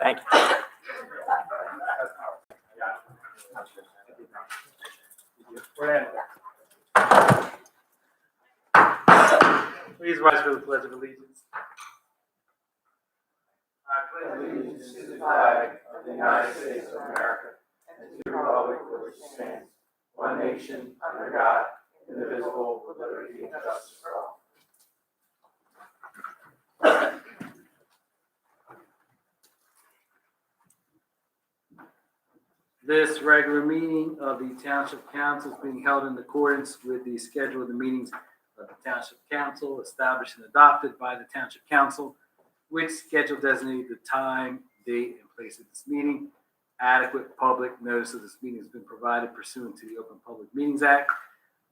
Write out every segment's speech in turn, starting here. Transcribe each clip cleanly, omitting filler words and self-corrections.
Thank you. Please rise for the Pledge of Allegiance. I pledge allegiance to the flag of the United States of America and to the republic for which it stands, one nation, under God, indivisible, with liberty and justice for all. This regular meeting of the Township Council is being held in accordance with the schedule of the meetings of the Township Council established and adopted by the Township Council, which schedule designated the time, date, and place of this meeting. Adequate public notice of this meeting has been provided pursuant to the Open Public Meetings Act.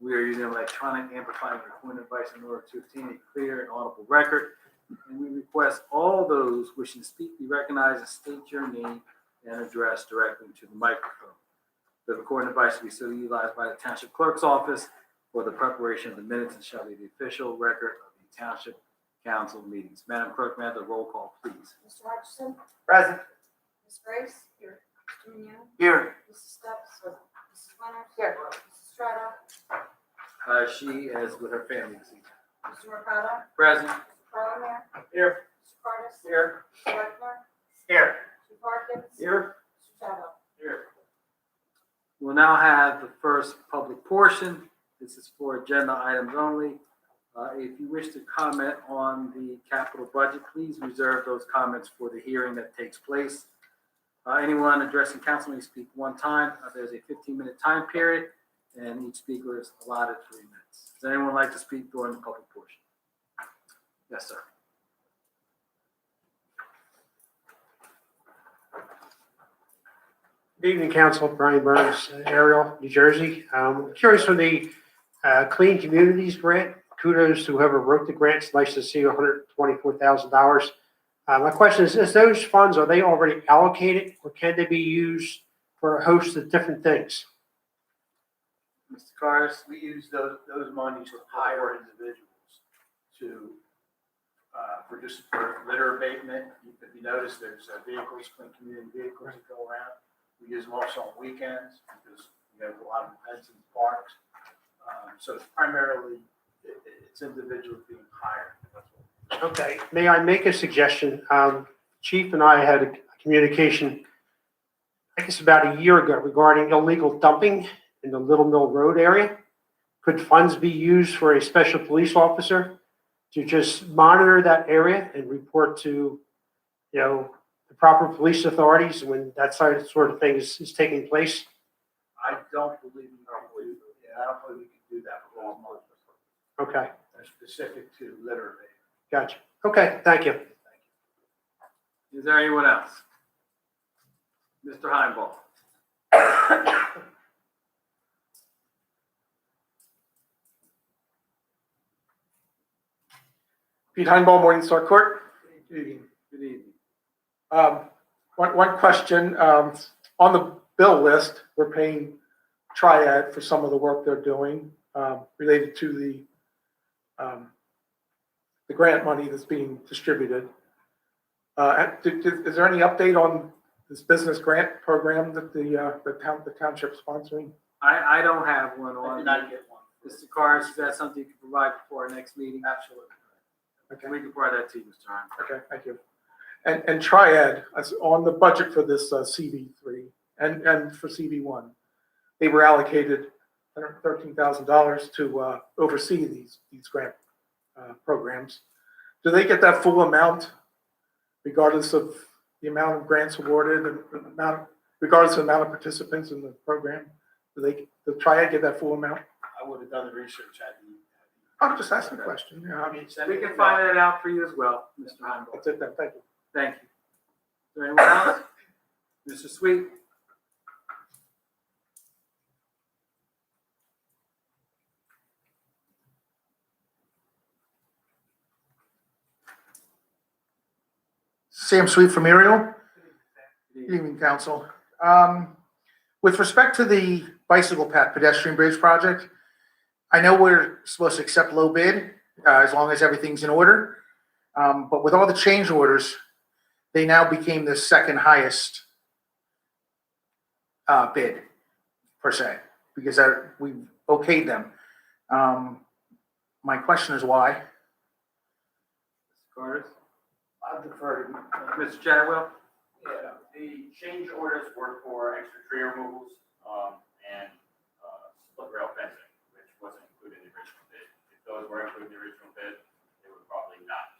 We are using electronic amplifying recording device in order to obtain a clear and audible record. And we request all those wishing to speak be recognized and state your name and address directly to the microphone. The recording device will be so utilized by the Township Clerk's Office for the preparation of the minutes and shall be the official record of the Township Council meetings. Madam Clerk, may I have the roll call, please? Mr. Hutchison? Present. Ms. Grace? Here. Mr. Minio? Here. Mrs. Steps? Mrs. Winters? Here. Mrs. Strata? She is with her family this evening. Mr. Mercado? Present. Mr. Parliament? Here. Mr. Cardis? Here. Mr. Wagner? Here. Mr. Parkins? Here. Mr. Chadwick? Here. We'll now have the first public portion. This is for agenda items only. If you wish to comment on the capital budget, please reserve those comments for the hearing that takes place. Anyone addressing council may speak one time. There's a 15-minute time period, and each speaker is allotted 3 minutes. Does anyone like to speak during the public portion? Yes, sir. Good evening, Council. Brian Burns, Ariel, New Jersey. Curious for the Clean Communities grant. Kudos to whoever wrote the grant. It's nice to see $124,000. My question is those funds, are they already allocated or can they be used for a host of different things? Mr. Cars? We use those monies to hire individuals to produce for litter abatement. If you notice, there's vehicles, clean community vehicles that go around. We use them also on weekends because we have a lot of events in the parks. So it's primarily, it's individuals being hired. That's what. Okay. May I make a suggestion? Chief and I had a communication, I guess about a year ago, regarding illegal dumping in the Little Mill Road area. Could funds be used for a special police officer to just monitor that area and report to, the proper police authorities when that sort of thing is taking place? I don't believe I don't believe we can do that for all months. Okay, They're specific to litter abatement. gotcha. Okay, thank you. Is there anyone else? Mr. Heinball. Pete Heinball, Morningstar Court. Good evening. Good evening. One question, on the bill list, we're paying Triad for some of the work they're doing, related to the grant money that's being distributed. Is there any update on this business grant program that the township's sponsoring? I don't have one I on. did not get one. Mr. Cars, is that something you can provide before our next meeting? Absolutely. Okay, We can provide that to you, Mr. Heinball. okay, thank you. And Triad, on the budget for this CV3 and for CV1, they were allocated $113,000 to oversee these grant programs. Do they get that full amount, regardless of the amount of grants awarded and regardless of the amount of participants in the program? Do Triad get that full amount? I would have done the research. I'm just asking a question. Yeah, We can find that out for you as well, Mr. Heinball. that's it then. Thank you. Thank you. Is there anyone else? Mr. Sweet? Sam Sweet from Ariel. Good evening, Council. With respect to the bicycle path pedestrian bridge project, I know we're supposed to accept low bid as long as everything's in order. But with all the change orders they now became the second highest bid, per se, because we okayed them. My question is why? Mr. Carter? I defer to Mr. Chadwell? Yeah, the change orders were for extra tree removals, and, split rail fencing, which wasn't included in the original bid. If those were included in the original bid, they would probably not,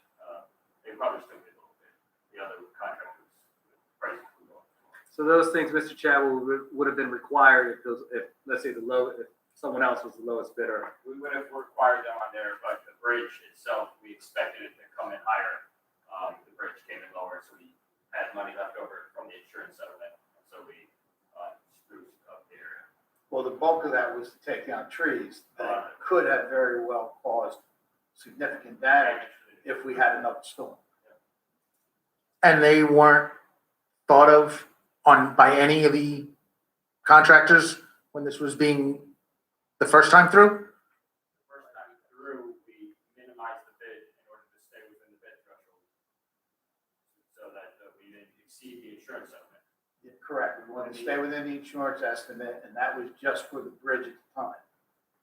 they would probably still be a little bit. The other contractors, prices would go up. So those things, Mr. Chadwell, would have been required if, let's say, if someone else was the lowest bidder. We would have required them on there, but the bridge itself, we expected it to come in higher. The bridge came in lower, so we had money left over from the insurance settlement, so we, spruced up the area. Well, the bulk of that was to take down trees that could have very well caused significant damage if we had another storm. And they weren't thought of by any of the contractors when this was being the first time through? The first time through, we minimized the bid in order to stay within the bid threshold, so that we didn't exceed the insurance settlement. Yeah, correct. We wanted to stay within the insurance estimate, and that was just for the bridge at the time.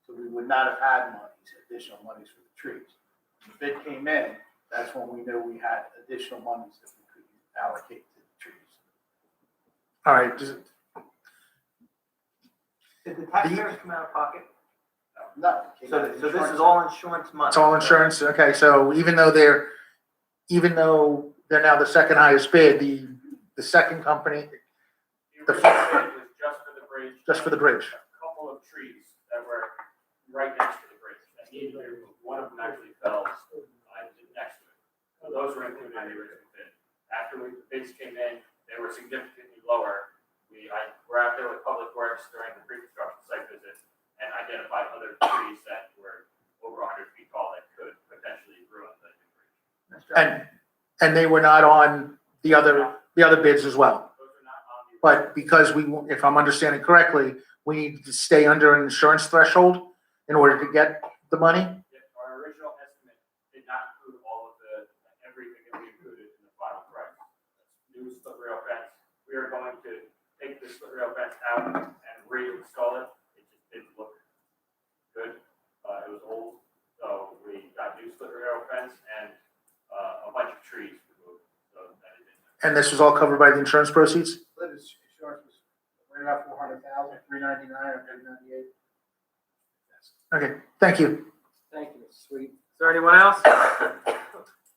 So we would not have had additional monies for the trees. When the bid came in, that's when we knew we had additional monies that we could allocate to the trees. All right, Did the taxpayers come out of pocket? No. So this is all insurance money? it's all insurance, okay, so even though they're now the second highest bid, the second company, The original bid was just for the bridge. just for the bridge. A couple of trees that were right next to the bridge, that needed to be removed. One of them actually fell, next to it. So those were included in the original bid. After the bids came in, they were significantly lower. We're out there with Public Works during the pre-construction site visit and identified other trees that were over 100 feet tall that could potentially ruin the new bridge. And they were not on the other bids as well. Those are not on the. But because if I'm understanding correctly, we need to stay under an insurance threshold in order to get the money? Our original estimate did not include all of everything that we included in the final price. New split rail fence. We are going to take the split rail fence out and reinstall it. It just didn't look good. It was old, so we got new split rail fence and a bunch of trees removed. So that is it. And this was all covered by the insurance proceeds? Split insurance was right about 400,000, 399 or 398. Okay, thank you. Thank you, Mr. Sweet. Is there anyone else?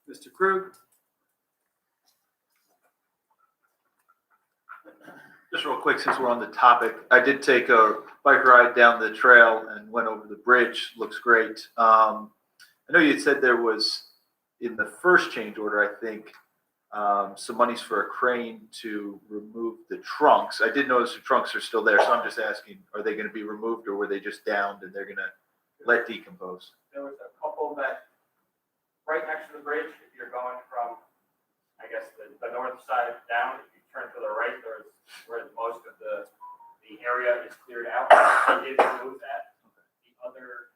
Mr. Krug? Just real quick, since we're on the topic, I did take a bike ride down the trail and went over the bridge. Looks great. I know you had said there was, in the first change order, I think, some monies for a crane to remove the trunks. I did notice the trunks are still there, so I'm just asking, are they going to be removed or were they just downed and they're going to let decompose? There was a couple that, right next to the bridge, if you're going from, I guess, the north side down, if you turn to the right, there's where most of the area is cleared out. They did remove that. The other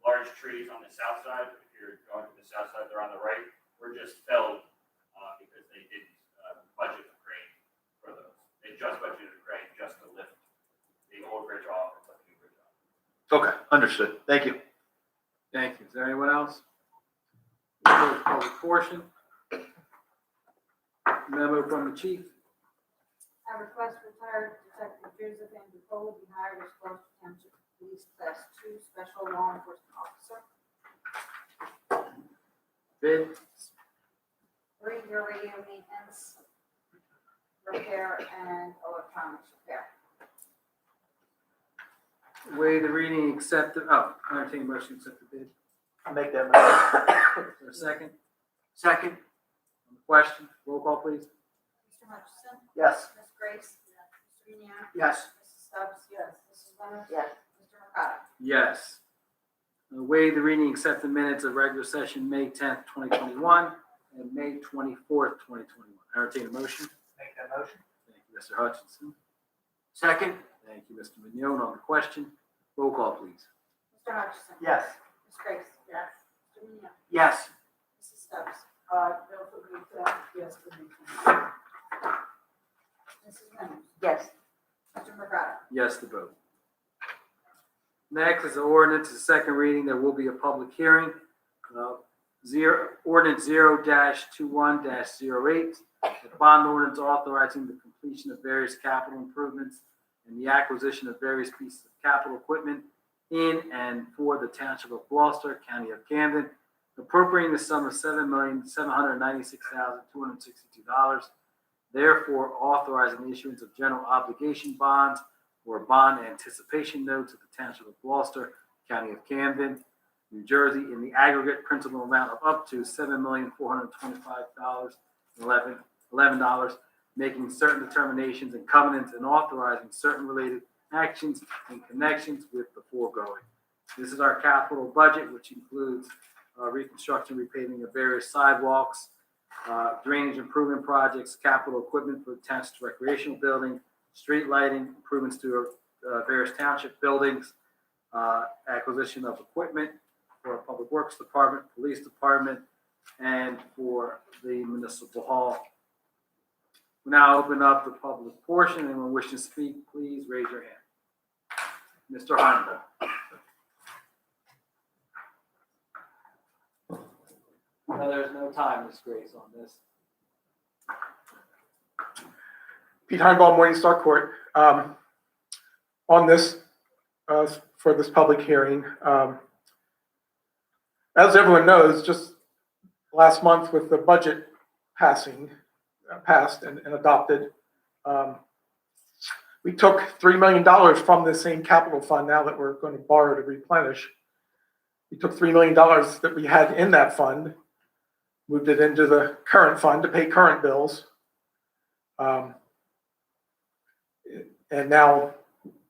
large trees on the south side, if you're going to the south side, they're on the right, were just felled because they didn't budget a crane for those. They just budgeted a crane just to lift the old bridge off and put the new bridge on. Okay, understood. Thank you. Thank you. Is there anyone else? Close the public portion. Memo from the chief. I request retired Detective Joseph Andrew Cole be hired as Gloucester Township Police Class 2 Special Law Enforcement Officer. Bid. 3-year radio maintenance, repair, and electronics repair. Waive the reading, accept the, entertain motion, to accept the bid. I'll make that motion. Is there a second? Second? On the question, roll call, please. Mr. Hutchison? Yes. Ms. Grace? Mr. Vignano? Yes. Mrs. Stubbs? Yes. Mrs. Leonard? Yes. Mr. Mercado? Yes. Waive the reading, accept the minutes of regular session, May 10th, 2021, and May 24th, 2021. Entertain a motion. Make that motion. Thank you, Mr. Hutchinson. Second? Thank you, Mr. Mignone. On the question, roll call, please. Mr. Hutchison? Yes. Ms. Grace? Yes. Mr. Vignano? Yes. Mrs. Stubbs? Yes. Yes. Mr. Mercado? Yes to both. Next is the ordinance, the second reading. There will be a public hearing. Ordinance 0-21-08, the bond ordinance authorizing the completion of various capital improvements and the acquisition of various pieces of capital equipment in and for the Township of Gloucester, County of Camden, appropriating the sum of $7,796,262. Therefore, authorizing the issuance of general obligation bonds or bond anticipation notes of the Township of Gloucester, County of Camden, New Jersey, in the aggregate principal amount of up to $7,425,011, making certain determinations and covenants and authorizing certain related actions in connections with the foregoing. This is our capital budget, which includes reconstruction, repaving of various sidewalks, drainage improvement projects, capital equipment for the township's recreational building, street lighting, improvements to various township buildings, acquisition of equipment for our Public Works Department, Police Department, and for the Municipal Hall. We now open up the public portion. Anyone wishing to speak, please raise your hand. Mr. Heimel. No, there's no time, Ms. Grace, on this. Pete Heinbaum, Morningstar Court. On this, for this public hearing, as everyone knows, just last month with the budget passed and adopted, we took $3 million from the same capital fund now that we're going to borrow to replenish. We took $3 million that we had in that fund, moved it into the current fund to pay current bills. And now,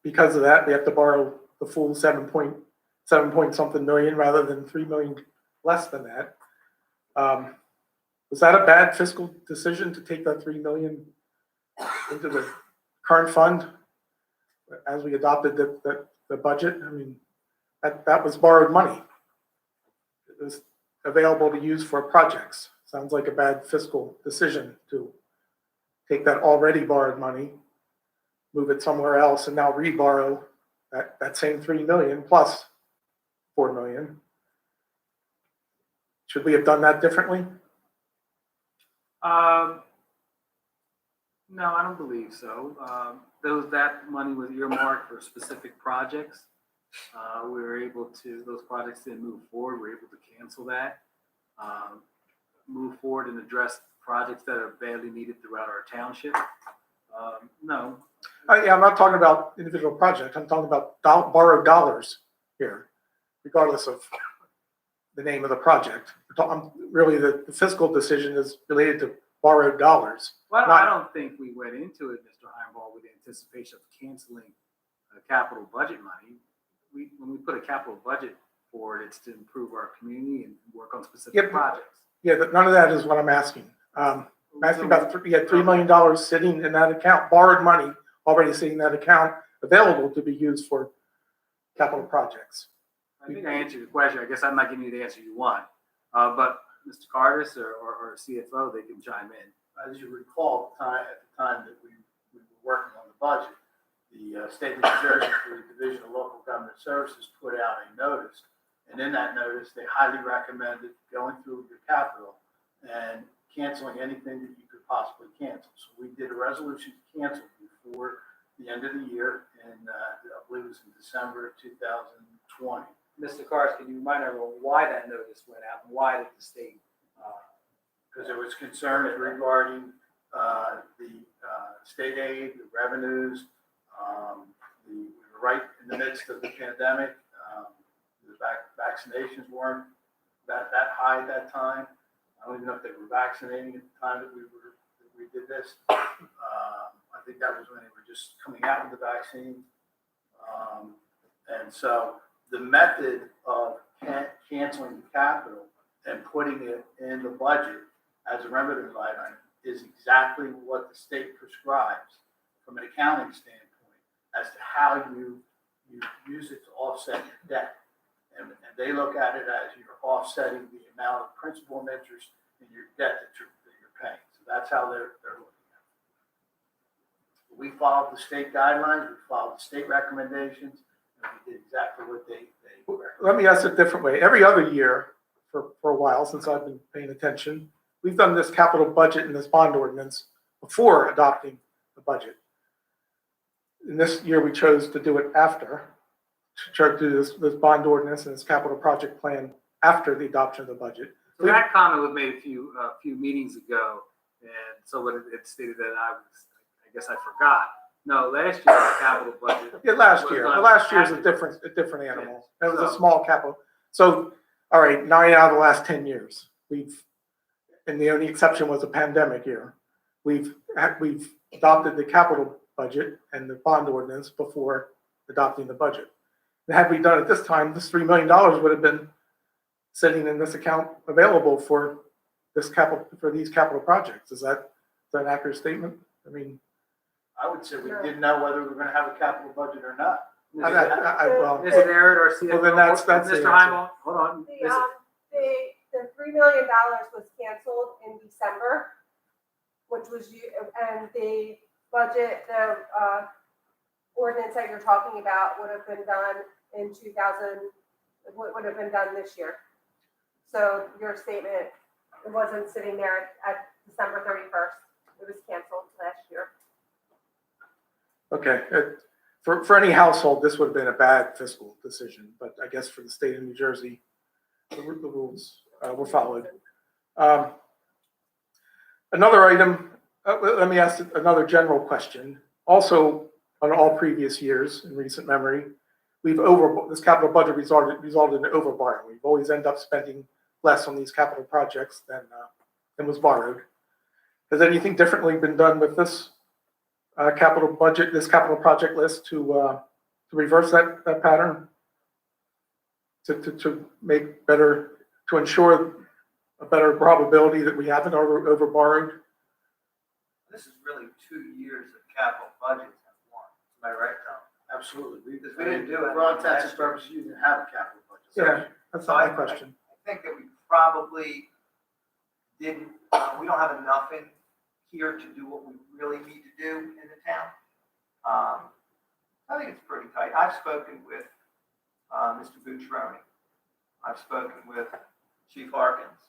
because of that, we have to borrow the full 7 point something million rather than 3 million less than that. Was that a bad fiscal decision to take that 3 million into the current fund as we adopted the budget? I mean, that was borrowed money. It was available to use for projects. Sounds like a bad fiscal decision to take that already borrowed money, move it somewhere else, and now reborrow that same 3 million plus 4 million. Should we have done that differently? No, I don't believe so. That money was earmarked for specific projects. We were able to, those projects didn't move forward. We were able to cancel that, move forward and address projects that are badly needed throughout our township. No. Yeah, I'm not talking about individual projects. I'm talking about borrowed dollars here, regardless of the name of the project. Really, the fiscal decision is related to borrowed dollars. Well, I don't think we went into it, Mr. Heimball, with the anticipation of canceling capital budget money. When we put a capital budget forward, it's to improve our community and work on specific projects. Yeah, but none of that is what I'm asking. I'm asking about, we had $3 million sitting in that account, borrowed money already sitting in that account, available to be used for capital projects. I think I answered your question. I guess I'm not giving you the answer you want. But Mr. Cardis or CFO, they can chime in. As you recall, at the time that we were working on the budget, the state of New Jersey, through the Division of Local Government Services, put out a notice. And in that notice, they highly recommended going through your capital and canceling anything that you could possibly cancel. So we did a resolution to cancel before the end of the year, and I believe it was in December of 2020. Mr. Cardis, can you remind everyone why that notice went out and why did the state? Because there was concerns regarding the state aid, the revenues. We were right in the midst of the pandemic. The vaccinations weren't that high at that time. I don't even know if they were vaccinating at the time that we did this. I think that was when they were just coming out with the vaccine. And so the method of canceling the capital and putting it in the budget as a revenue line item is exactly what the state prescribes from an accounting standpoint as to how you use it to offset your debt. And they look at it as you're offsetting the amount of principal and interest in your debt that you're paying. So that's how they're looking at it. We followed the state guidelines, we followed the state recommendations, and we did exactly what they Let me ask it a different way. Every other year, for a while, since I've been paying attention, we've done this capital budget and this bond ordinance before adopting the budget. And this year, we chose to do it after, to do this bond ordinance and this capital project plan after the adoption of the budget. So that comment was made a few meetings ago, and so what it stated that I guess I forgot. No, last year, the capital budget. Yeah, last year. The last year is a different animal. It was a small capital. So, all right, 9 out of the last 10 years, and the only exception was a pandemic year. We've adopted the capital budget and the bond ordinance before adopting the budget. And had we done it this time, this $3 million would have been sitting in this account available for these capital projects. Is that an accurate statement? I mean, I would say we didn't know whether we were gonna have a capital budget or not. well, Mr. Narrett, our CFO. Well, then that's the Mr. answer. Heimel, hold on. The $3 million was canceled in December, which was and the budget, the ordinance that you're talking about would have been done in 2000, would have been done this year. So your statement, it wasn't sitting there at December 31st. It was canceled last year. okay. For any household, this would have been a bad fiscal decision, but I guess for the state of New Jersey, the rules were followed. Another item, let me ask another general question. Also, on all previous years in recent memory, this capital budget resulted in overborrowing. We've always ended up spending less on these capital projects than was borrowed. Has anything differently been done with this capital budget, this capital project list to reverse that pattern? To make better, to ensure a better probability that we haven't over borrowed? This is really 2 years of capital budgets in one. Am I right, Tom? Absolutely. Because we didn't do it. For all intents and purposes, you didn't have a capital budget. Yeah, that's not my question. I think that we probably didn't, we don't have enough in here to do what we really need to do in the town. I think it's pretty tight. I've spoken with Mr. Bucciaroni. I've spoken with Chief Harkins.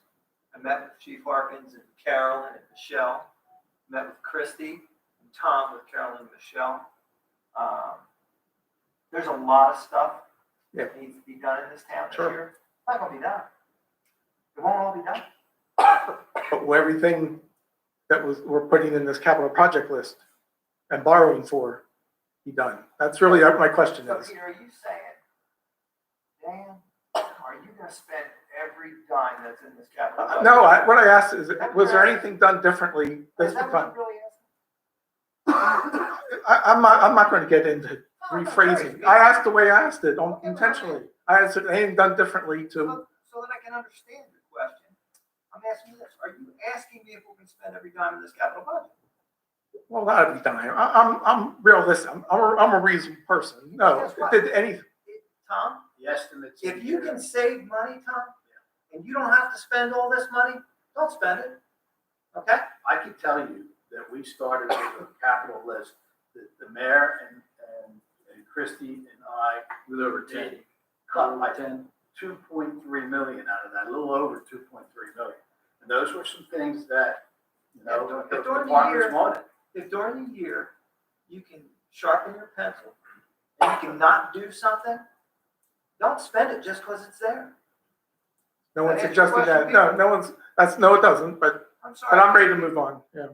I met with Chief Harkins and Carolyn and Michelle. Met with Christy and Tom with Carolyn and Michelle. There's a lot of stuff that needs to be done in this town this year. It's not gonna be done. It won't all be done. But everything that we're putting in this capital project list and borrowing for, be done. That's really what my question So is. Peter, are you saying, Dan, are you gonna spend every dime that's in this capital budget? No, what I asked is, was there anything done differently this Is that time? what you really asking? I'm not going to get into rephrasing. I asked the way I asked it intentionally. I asked it, anything done differently to, So that I can understand your question, I'm asking you this, are you asking me if we can spend every dime in this capital budget? well, not every time. I'm realistic. I'm a reasonable person. No, it did anything. Tom, The estimates. if you can save money, Tom, and you don't have to spend all this money, don't spend it, okay? I can tell you that we started with a capital list that the mayor and Christie and I, with over 10, cut like 2.3 million out of that, a little over 2.3 million. And those were some things that, you know, the departments wanted. If during the year, you can sharpen your pencil, and you can not do something, don't spend it just because it's there. No one's That answer your suggesting that. question, No, it doesn't, but I'm sorry. I'm ready to move on, yeah.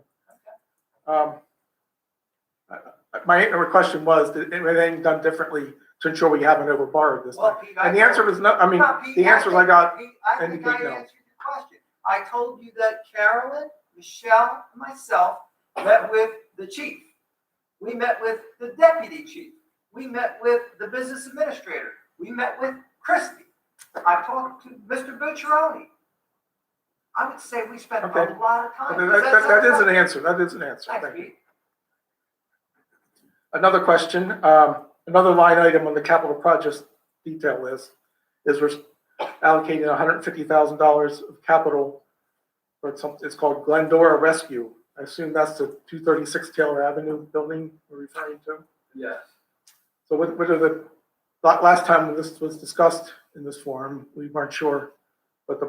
My question was, did anything done differently to ensure we haven't overborrowed this time? Well, Pete, And the answer was no, I mean, Pete, the answers I got, Pete, I think I indicate no. answered your question. I told you that Carolyn, Michelle, and myself met with the chief. We met with the deputy chief. We met with the business administrator. We met with Christie. I talked to Mr. Bucciaroni. I would say we spent Okay. a lot of time. that is an answer, that is an answer. Thanks, Thank you. Pete. Another question, another line item on the capital projects detail list is we're allocating $150,000 of capital for something, it's called Glendora Rescue. I assume that's the 236 Taylor Avenue building we're referring to? Yes. So what are last time this was discussed in this forum, we weren't sure what the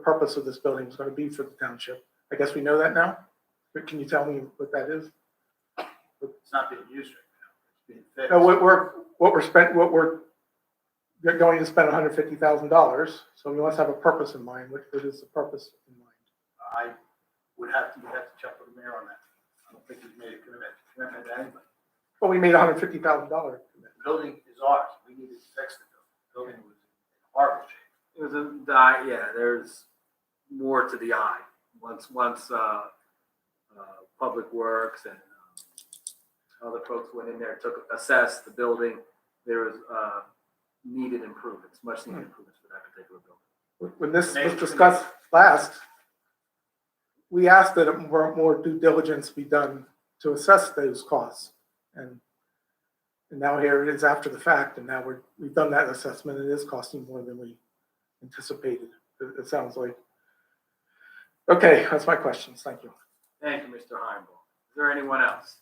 purpose of this building was going to be for the township. I guess we know that now? Can you tell me what that is? It's not being used right now. It's being fixed. No, what we're going to spend $150,000, so we must have a purpose in mind. What is the purpose in mind? You'd have to check with the mayor on that. I don't think he's made a commitment to anybody. Well, we made $150,000 commitment. The building is ours. We needed to fix the building. The building was in horrible shape. It was yeah, there's more to the eye. Once Public Works and other folks went in there, assessed the building, there was needed improvements, much needed improvements for that particular building. When this was discussed last, we asked that more due diligence be done to assess those costs. And now here it is after the fact, and now we've done that assessment, and it is costing more than we anticipated. It sounds like. Okay, that's my questions. Thank you. Thank you, Mr. Heimel. Is there anyone else?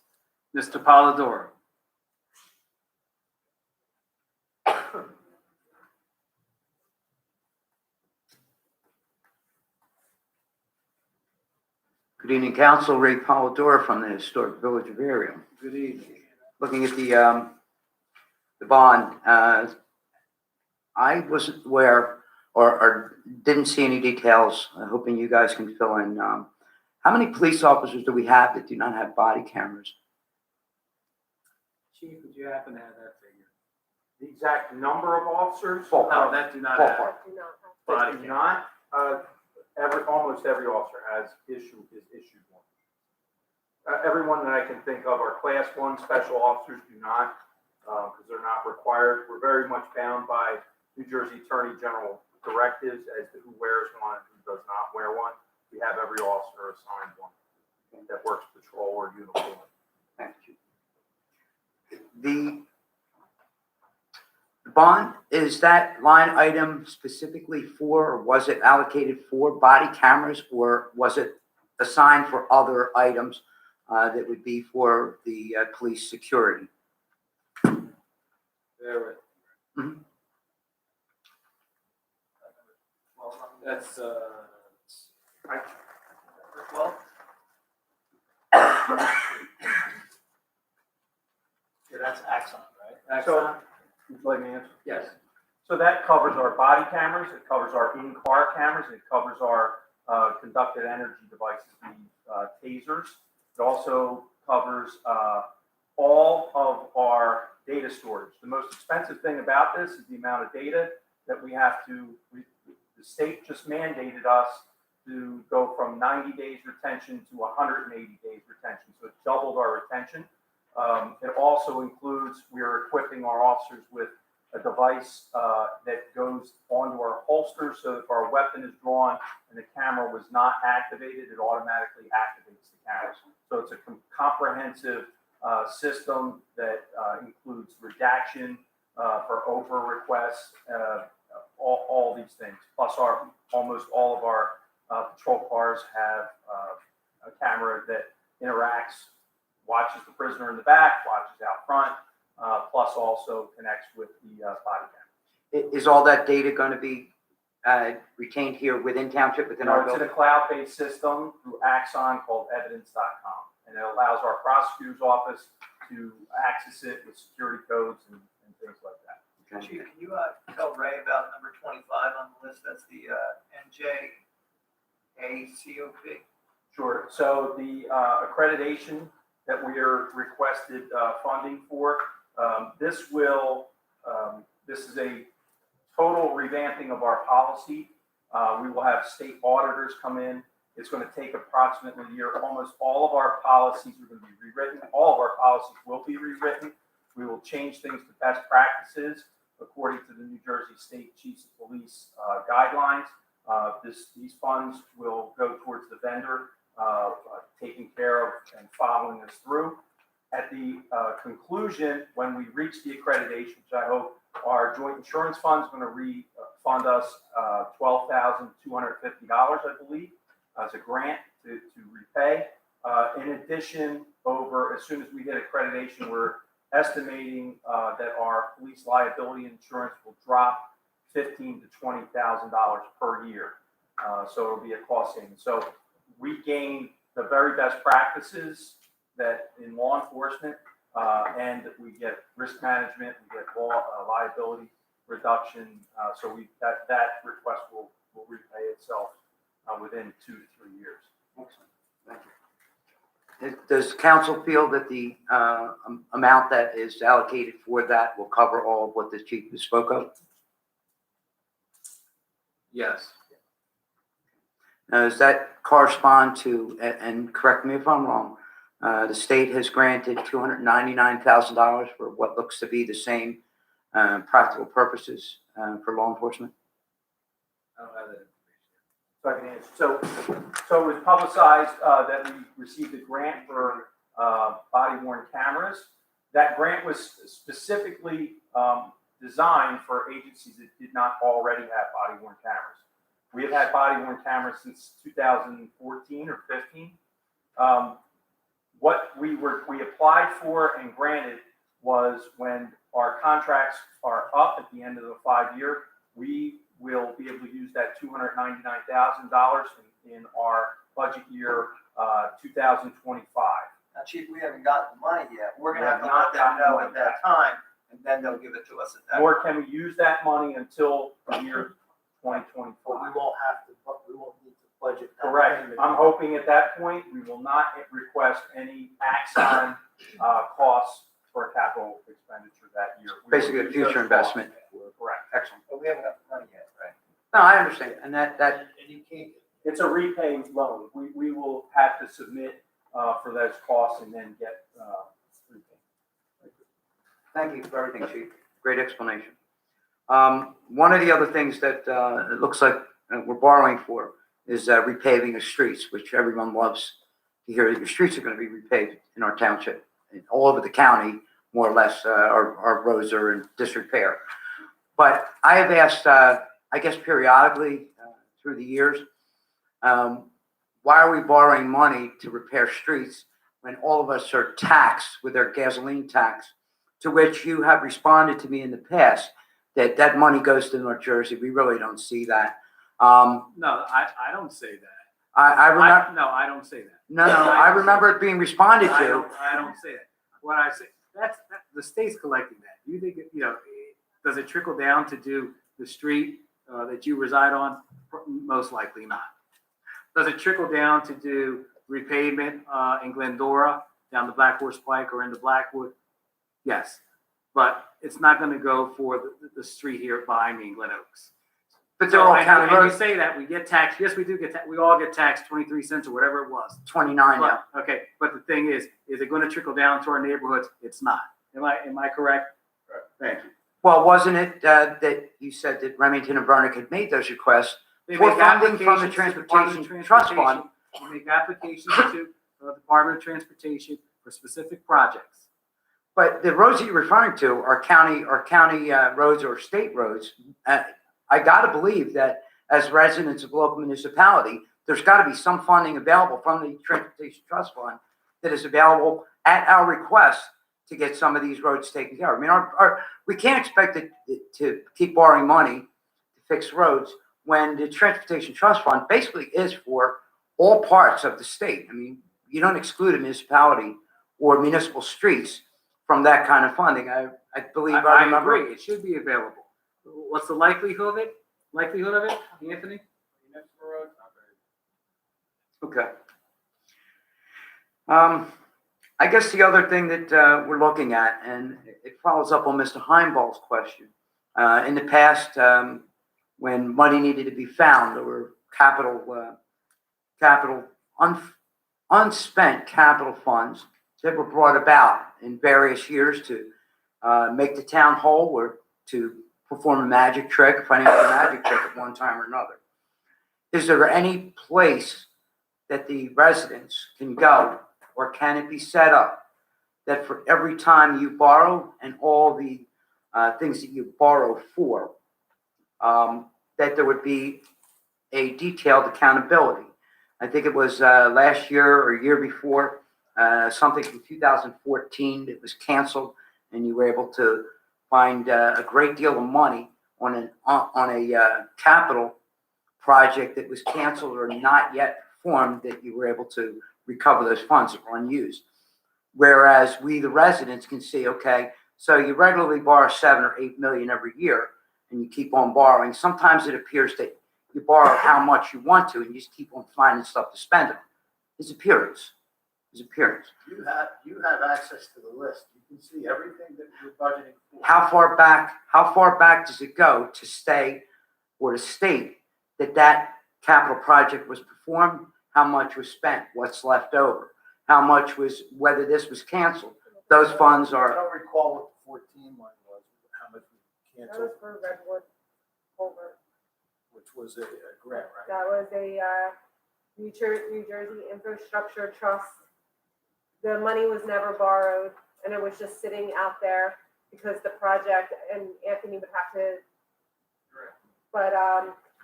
Mr. Polidoro. Good evening, Council. Ray Polidoro from the Historic Village of Ariel. Good evening. Looking at the bond, I wasn't aware or didn't see any details. I'm hoping you guys can fill in. How many police officers do we have that do not have body cameras? Chief, would you happen to have that figure? The exact number of officers? No, that do not have Do not have. body They do cam. not. Almost every officer is issued one. Everyone that I can think of, our class 1 special officers do not, because they're not required. We're very much bound by New Jersey Attorney General directives as to who wears one and who does not wear one. We have every officer assigned one that works patrol or uniform. Thank you. The bond, is that line item specifically for, or was it allocated for body cameras, or was it assigned for other items that would be for the police security? Bear with me. Mhm. That's, Yeah, that's Axon, right? So, would you like me to answer? yes. So that covers our body cameras, it covers our in-car cameras, it covers our conducted energy devices, the tasers. It also covers all of our data storage. The most expensive thing about this is the amount of data that we have to, the state just mandated us to go from 90 days retention to 180 days retention. So it doubled our retention. It also includes, we are equipping our officers with a device that goes onto our holster, so if our weapon is drawn and the camera was not activated, it automatically activates the camera. So it's a comprehensive system that includes redaction for over requests, all these things. Plus, almost all of our patrol cars have a camera that interacts, watches the prisoner in the back, watches out front, plus also connects with the body camera. Is all that data going to be retained here within township, within our It's in building? a cloud-based system through Axon called evidence.com. And it allows our prosecutor's office to access it with security codes and things like that. Okay. Chief, can you tell Ray about number 25 on the list? That's the NJACOP. Sure. So the accreditation that we are requested funding for, this is a total revamping of our policy. We will have state auditors come in. It's going to take approximately a year. Almost all of our policies are going to be rewritten. All of our policies will be rewritten. We will change things to best practices according to the New Jersey State Chiefs of Police guidelines. These funds will go towards the vendor taking care of and following us through. At the conclusion, when we reach the accreditation, which I hope our joint insurance fund is going to refund us $12,250, I believe, as a grant to repay. In addition, as soon as we get accreditation, we're estimating that our police liability insurance will drop $15,000 to $20,000 per year. So it'll be a cost saving. So we gain the very best practices that in law enforcement, and we get risk management, we get liability reduction. So that request will repay itself within 2 to 3 years. Excellent. Thank you. Does council feel that the amount that is allocated for that will cover all of what the chief spoke of? Yes. Now, does that correspond to, and correct me if I'm wrong, the state has granted $299,000 for what looks to be the same practical purposes for law enforcement? I don't have that information. So I can answer. So it was publicized that we received a grant for body-worn cameras. That grant was specifically designed for agencies that did not already have body-worn cameras. We have had body-worn cameras since 2014 or 15. What we applied for and granted was when our contracts are up at the end of the 5-year, we will be able to use that $299,000 in our budget year 2025. Now, Chief, we haven't gotten the money yet. We're gonna We have have to not let them gotten know money at that back. time, and then they'll give it to us at that. Nor can we use that money until the year 2025. But we won't need to budget. that Correct. payment. I'm hoping at that point, we will not request any Axon costs for capital expenditure that year. We will Basically, a use future those investment. costs. Correct. Excellent. But we haven't got the money yet, right? No, I understand, and that And you can't, It's a repaying loan. We will have to submit for those costs and then get repaid. thank you for everything, Chief. Great explanation. One of the other things that it looks like we're borrowing for is repaving of streets, which everyone loves to hear that your streets are going to be repaved in our township. And all over the county, more or less, our roads are in disrepair. But I have asked, I guess periodically through the years, why are we borrowing money to repair streets when all of us are taxed with our gasoline tax? To which you have responded to me in the past that that money goes to North Jersey. We really don't see that. No, I don't say that. I remember. No, I don't say that. No, I remember it being responded to. I don't say that. What I say, the state's collecting that. You think, does it trickle down to do the street that you reside on? Most likely not. Does it trickle down to do repavement in Glendora, down the Black Horse Pike or into Blackwood? Yes, but it's not going to go for the street here behind me in Glen Oaks. But they're all county and you roads. say that we get taxed. Yes, we do get taxed. We all get taxed 23 cents or whatever it was. 29 now. Okay, but the thing is it going to trickle down to our neighborhoods? It's not. Am I correct? Thank you. Well, wasn't it that you said that Remington and Vernick had made those requests They for make funding from the applications to the Department of Transportation Trust Fund? They make applications to the Department of Transportation for specific projects. But the roads that you're referring to are county roads or state roads. I got to believe that as residents of a local municipality, there's got to be some funding available from the Transportation Trust Fund that is available at our request to get some of these roads taken care of. I mean, we can't expect it to keep borrowing money to fix roads when the Transportation Trust Fund basically is for all parts of the state. I mean, you don't exclude a municipality or municipal streets from that kind of funding. I believe I remember. Agree. It should be available. What's the likelihood of it? Anthony? Okay. I guess the other thing that we're looking at, and it follows up on Mr. Heimball's question. In the past, when money needed to be found, there were unspent capital funds that were brought about in various years to make the town whole or to perform a magic trick, a financial magic trick at one time or another. Is there any place that the residents can go, or can it be set up that for every time you borrow and all the things that you borrow for, that there would be a detailed accountability? I think it was last year or year before, something from 2014 that was canceled, and you were able to find a great deal of money on a capital project that was canceled or not yet performed, that you were able to recover those funds that were unused. Whereas we, the residents, can see, okay, so you regularly borrow 7 or 8 million every year, and you keep on borrowing. Sometimes it appears that you borrow how much you want to, and you just keep on finding stuff to spend on. His appearance. You have access to the list. You can see everything that you're budgeting for. How far back does it go to stay or to state that capital project was performed? How much was spent? What's left over? How much was, whether this was canceled? Those funds I are, don't recall what the 14 line was, how much we That canceled, was for Redwood Culvert. which was a grant, right? That was a New Jersey Infrastructure Trust. The money was never borrowed, and it was just sitting out there because the project, and Anthony would have to, but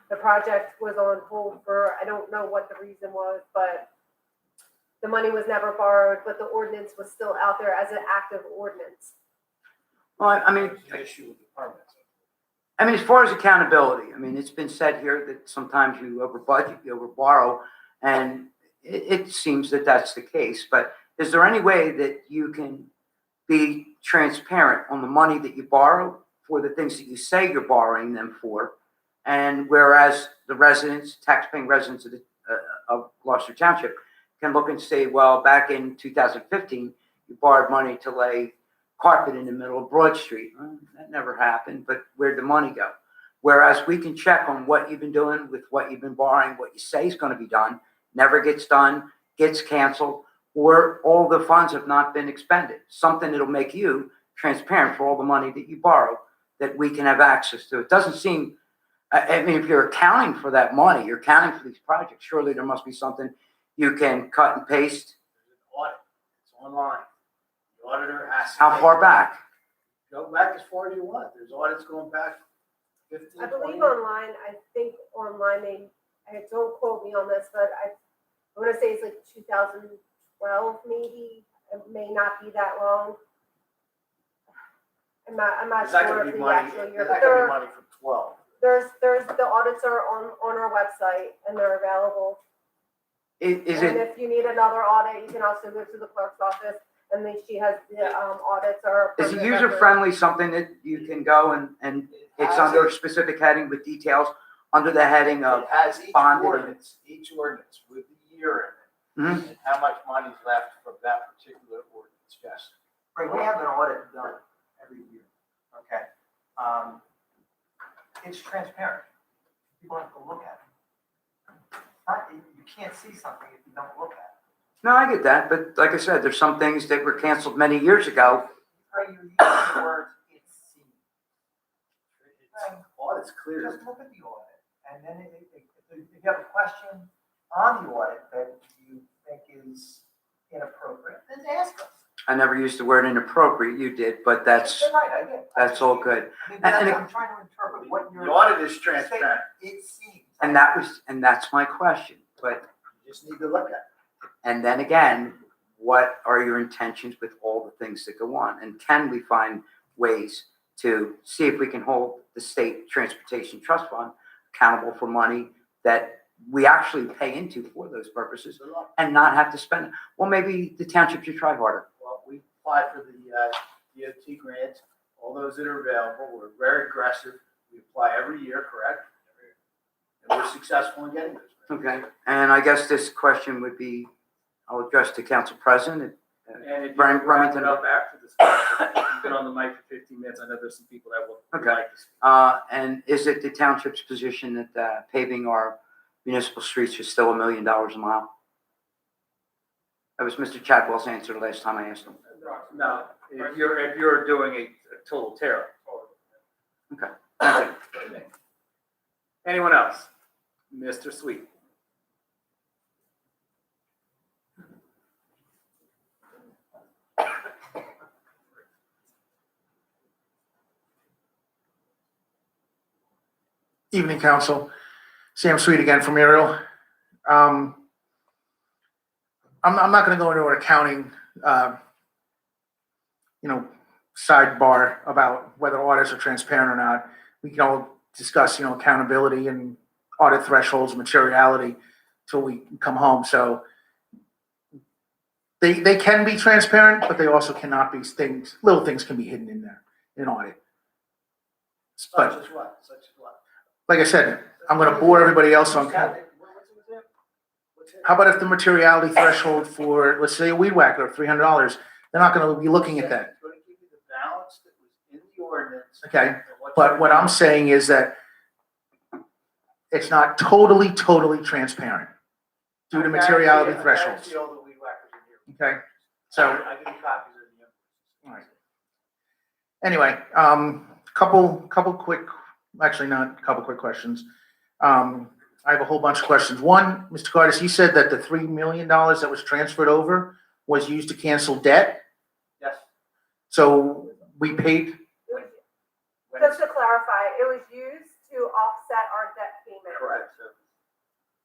the project was on hold for, I don't know what the reason was, but the money was never borrowed, but the ordinance was still out there as an active ordinance. well, I mean, That was the issue with the permits. as far as accountability, it's been said here that sometimes you over budget, you over borrow, and it seems that that's the case. But is there any way that you can be transparent on the money that you borrow for the things that you say you're borrowing them for? And whereas the residents, taxpaying residents of Gloucester Township can look and say, well, back in 2015, you borrowed money to lay carpet in the middle of Broad Street. Well, that never happened, but where'd the money go? Whereas we can check on what you've been doing with what you've been borrowing, what you say is going to be done, never gets done, gets canceled, or all the funds have not been expended. Something that'll make you transparent for all the money that you borrow, that we can have access to. It doesn't seem, if you're accounting for that money, you're accounting for these projects, surely there must be something you can cut and paste. There's an audit, it's online. The auditor has to. How far back? Go back as far as you want. There's audits going back 15, I 20 believe years. online, I think online, don't quote me on this, but I want to say it's like 2012 maybe. It may not be that long. I'm not It's not sure gonna of be the money, actual it's year, not but gonna be money from 12. the audits are on our website and they're available. Is And it, if you need another audit, you can also go to the clerk's office and then she has the audits are. is it user-friendly, something that you can go and it's under a specific heading with details under the heading of, It has each bonded. ordinance with the year in it, and how much money's left from that particular ordinance, yes. Right, we have an audit done every year, okay? It's transparent. People have to look at it. You can't see something if you don't look at it. no, I get that, but like I said, there's some things that were canceled many years ago. Are you using the word "it's seen"? Audit's clear. Just look at the audit, and then if you have a question on the audit that you think is inappropriate, then ask us. I never used the word inappropriate, you did, but that's You're right, I did. that's all good. I mean, And- I'm trying to interpret what The you're. audit is transparent. It seems. And that's my question. But, You just need to look at it. and then again, what are your intentions with all the things that go on? And can we find ways to see if we can hold the state transportation trust fund accountable for money that we actually pay into for those purposes Good luck. and not have to spend it? Well, maybe the township should try harder. Well, we applied for the DOT grants, all those that are available. We're very aggressive. We apply every year, correct? And we're successful in getting those grants. Okay, and I guess this question would be, I'll address to council president. And if you Brian wrap it Remington. up after this, you've been on the mic for 15 minutes. I know there's some people that would Okay. like to speak. And is it the township's position that paving our municipal streets is still $1 million a mile? That was Mr. Chadwell's answer the last time I asked him. No, if you're doing a total tear. Okay, thank you. Anyone else? Mr. Sweet. Evening, council. Sam Sweet again from Ariel. I'm not gonna go into an accounting, you know, sidebar about whether audits are transparent or not. We can all discuss, you know, accountability and audit thresholds, materiality till we come home. So they can be transparent, but they also cannot be things, little things can be hidden in there in audit. Such But as what? Such as what? like I said, I'm gonna bore everybody else on. What's an example? What's it? How about if the materiality threshold for, let's say, a weed whacker of $300, they're not gonna be looking at that. It's going to give you the balance that was in the ordinance. Okay, and what's but what I'm already- saying is that it's not totally transparent due to materiality thresholds. I see all the weed whackers in here. Okay, so I give you copies of the invoices. All right. anyway, couple quick, actually not a couple quick questions. I have a whole bunch of questions. One, Mr. Cardis, you said that the $3 million that was transferred over was used to cancel debt. Yes. So we paid, When Just to clarify, it was used to offset our debt payment. correct.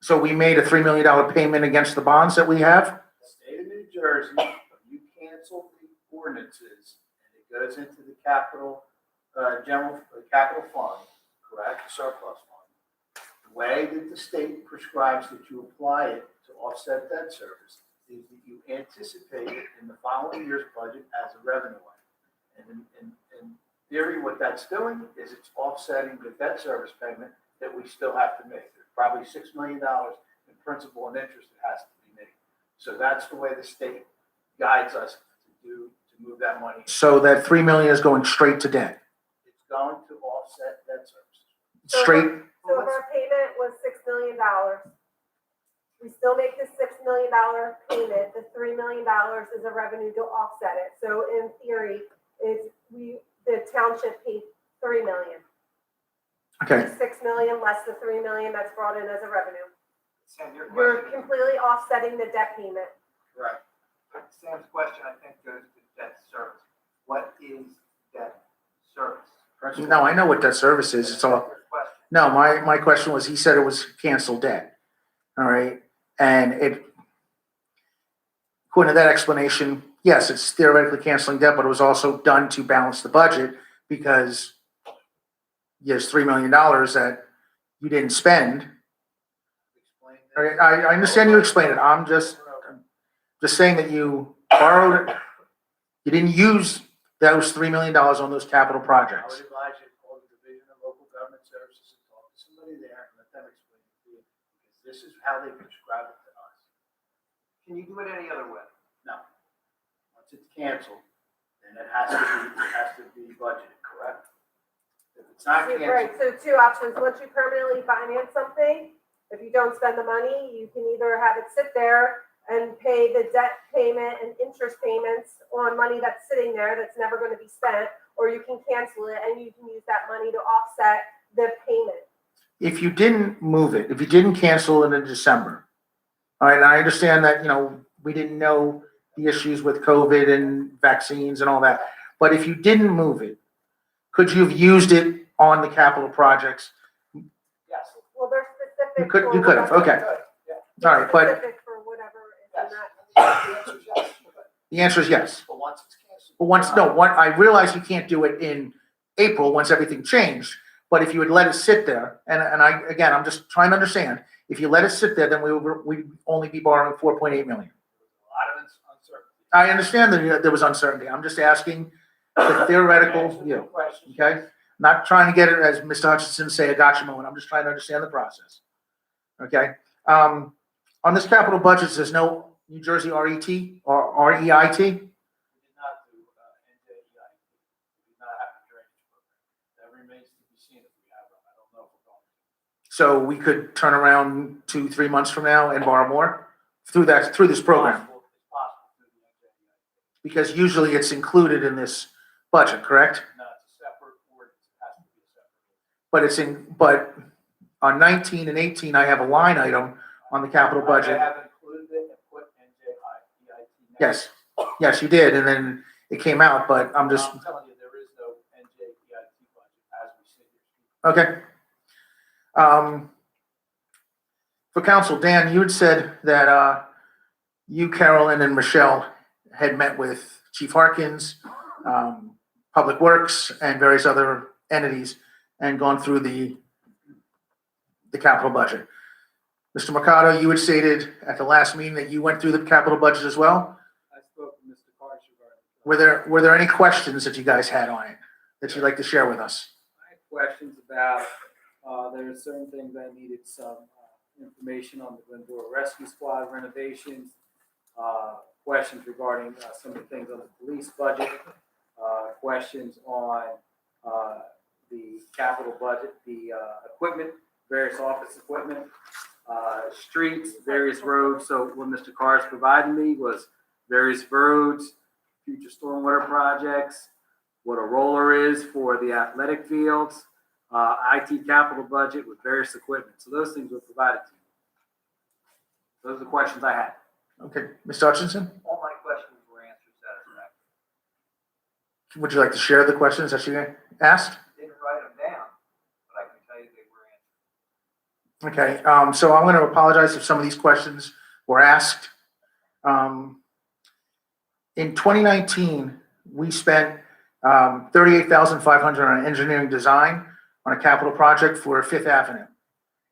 so we made a $3 million payment against the bonds that we have? The state of New Jersey, when you cancel the ordinances and it goes into the capital, capital fund, correct, the surplus fund. The way that the state prescribes that you apply it to offset debt service is that you anticipate it in the following year's budget as a revenue item. And in theory, what that's doing is it's offsetting the debt service payment that we still have to make. There's probably $6 million in principal and interest that has to be made. So that's the way the state guides us to move that money. So that $3 million is going straight to debt, It's going to offset debt service. straight, So if our payment was $6 million, we still make the $6 million payment, the $3 million is a revenue to offset it. So in theory, the township paid $3 million. okay. 6 million less the 3 million that's brought in as a revenue. Sam, your You're question, completely offsetting the debt payment. Right. Sam's question, I think, goes to debt service. What is debt service? No, I know what debt service is. It's all, Question. no, my question was, he said it was canceled debt. All right, and according to that explanation, yes, it's theoretically canceling debt, but it was also done to balance the budget because there's $3 million that you didn't spend. Explain All that. right, I understand you explained it. I'm just saying that you borrowed it. You didn't use those $3 million on those capital I projects. would advise you to call the Division of Local Government Services and talk to somebody there and let them explain it to you. Because this is how they prescribe it to us. Can you do it any other way? No. Once it's canceled, then it has to be budgeted, correct? If it's not Right, canceled, so two options. Once you permanently finance something, if you don't spend the money, you can either have it sit there and pay the debt payment and interest payments on money that's sitting there that's never going to be spent, or you can cancel it and you can use that money to offset the payment. If you didn't move it, if you didn't cancel it in December, all right, and I understand that, we didn't know the issues with COVID and vaccines and all that, but if you didn't move it, could you have used it on the capital projects? yes. Well, they're specific. You could have, for okay. whatever- All right, but Specific for whatever is in that. The answer is yes. the answer is yes. But once it's canceled. But I realize you can't do it in April once everything changed, but if you would let it sit there, and I'm just trying to understand, if you let it sit there, then we'd only be borrowing 4.8 million. A lot of uncertainty. I understand that there was uncertainty. I'm just asking the theoretical view, Questions. okay? Not trying to get it, as Mr. Hutchinson say, a gotcha moment. I'm just trying to understand the process. Okay? On this capital budget, there's no New Jersey RET or REIT? We did not do NJEI. We did not have a drainage program. That remains to be seen if we have them. I don't know if we're going to. So we could turn around 2-3 months from now and borrow more through this program? It's possible through the NJEI. Because usually it's included in this budget, correct? No, it's a separate ordinance. It has to be a separate. But on 19 and 18, I have a line item on the capital budget. I have included it and put NJEI next. Yes, yes, you did, and then it came out, but I'm just, I'm telling you, there is no NJEI budget as we sit here. okay. For council, Dan, you had said that, you, Carolyn, and Michelle had met with Chief Harkins, Public Works, and various other entities and gone through the capital budget. Mr. Mercado, you had stated at the last meeting that you went through the capital budget as well. I spoke to Mr. Karsh regarding. Were there any questions that you guys had on it that you'd like to share with us? I had questions about, there are certain things I needed some information on the Glendora Rescue Squad renovations, questions regarding some of the things on the police budget, questions on the capital budget, the equipment, various office equipment, streets, various roads. So what Mr. Karsh provided me was various roads, future stormwater projects, what a roller is for the athletic fields, IT capital budget with various equipment. So those things were provided to me. Those are the questions I had. Okay, Mr. Hutchinson, All my questions were answered satisfactorily. would you like to share the questions that you asked? Didn't write them down, but I can tell you they were answered. Okay, so I'm going to apologize if some of these questions were asked. In 2019, we spent $38,500 on engineering design on a capital project for Fifth Avenue.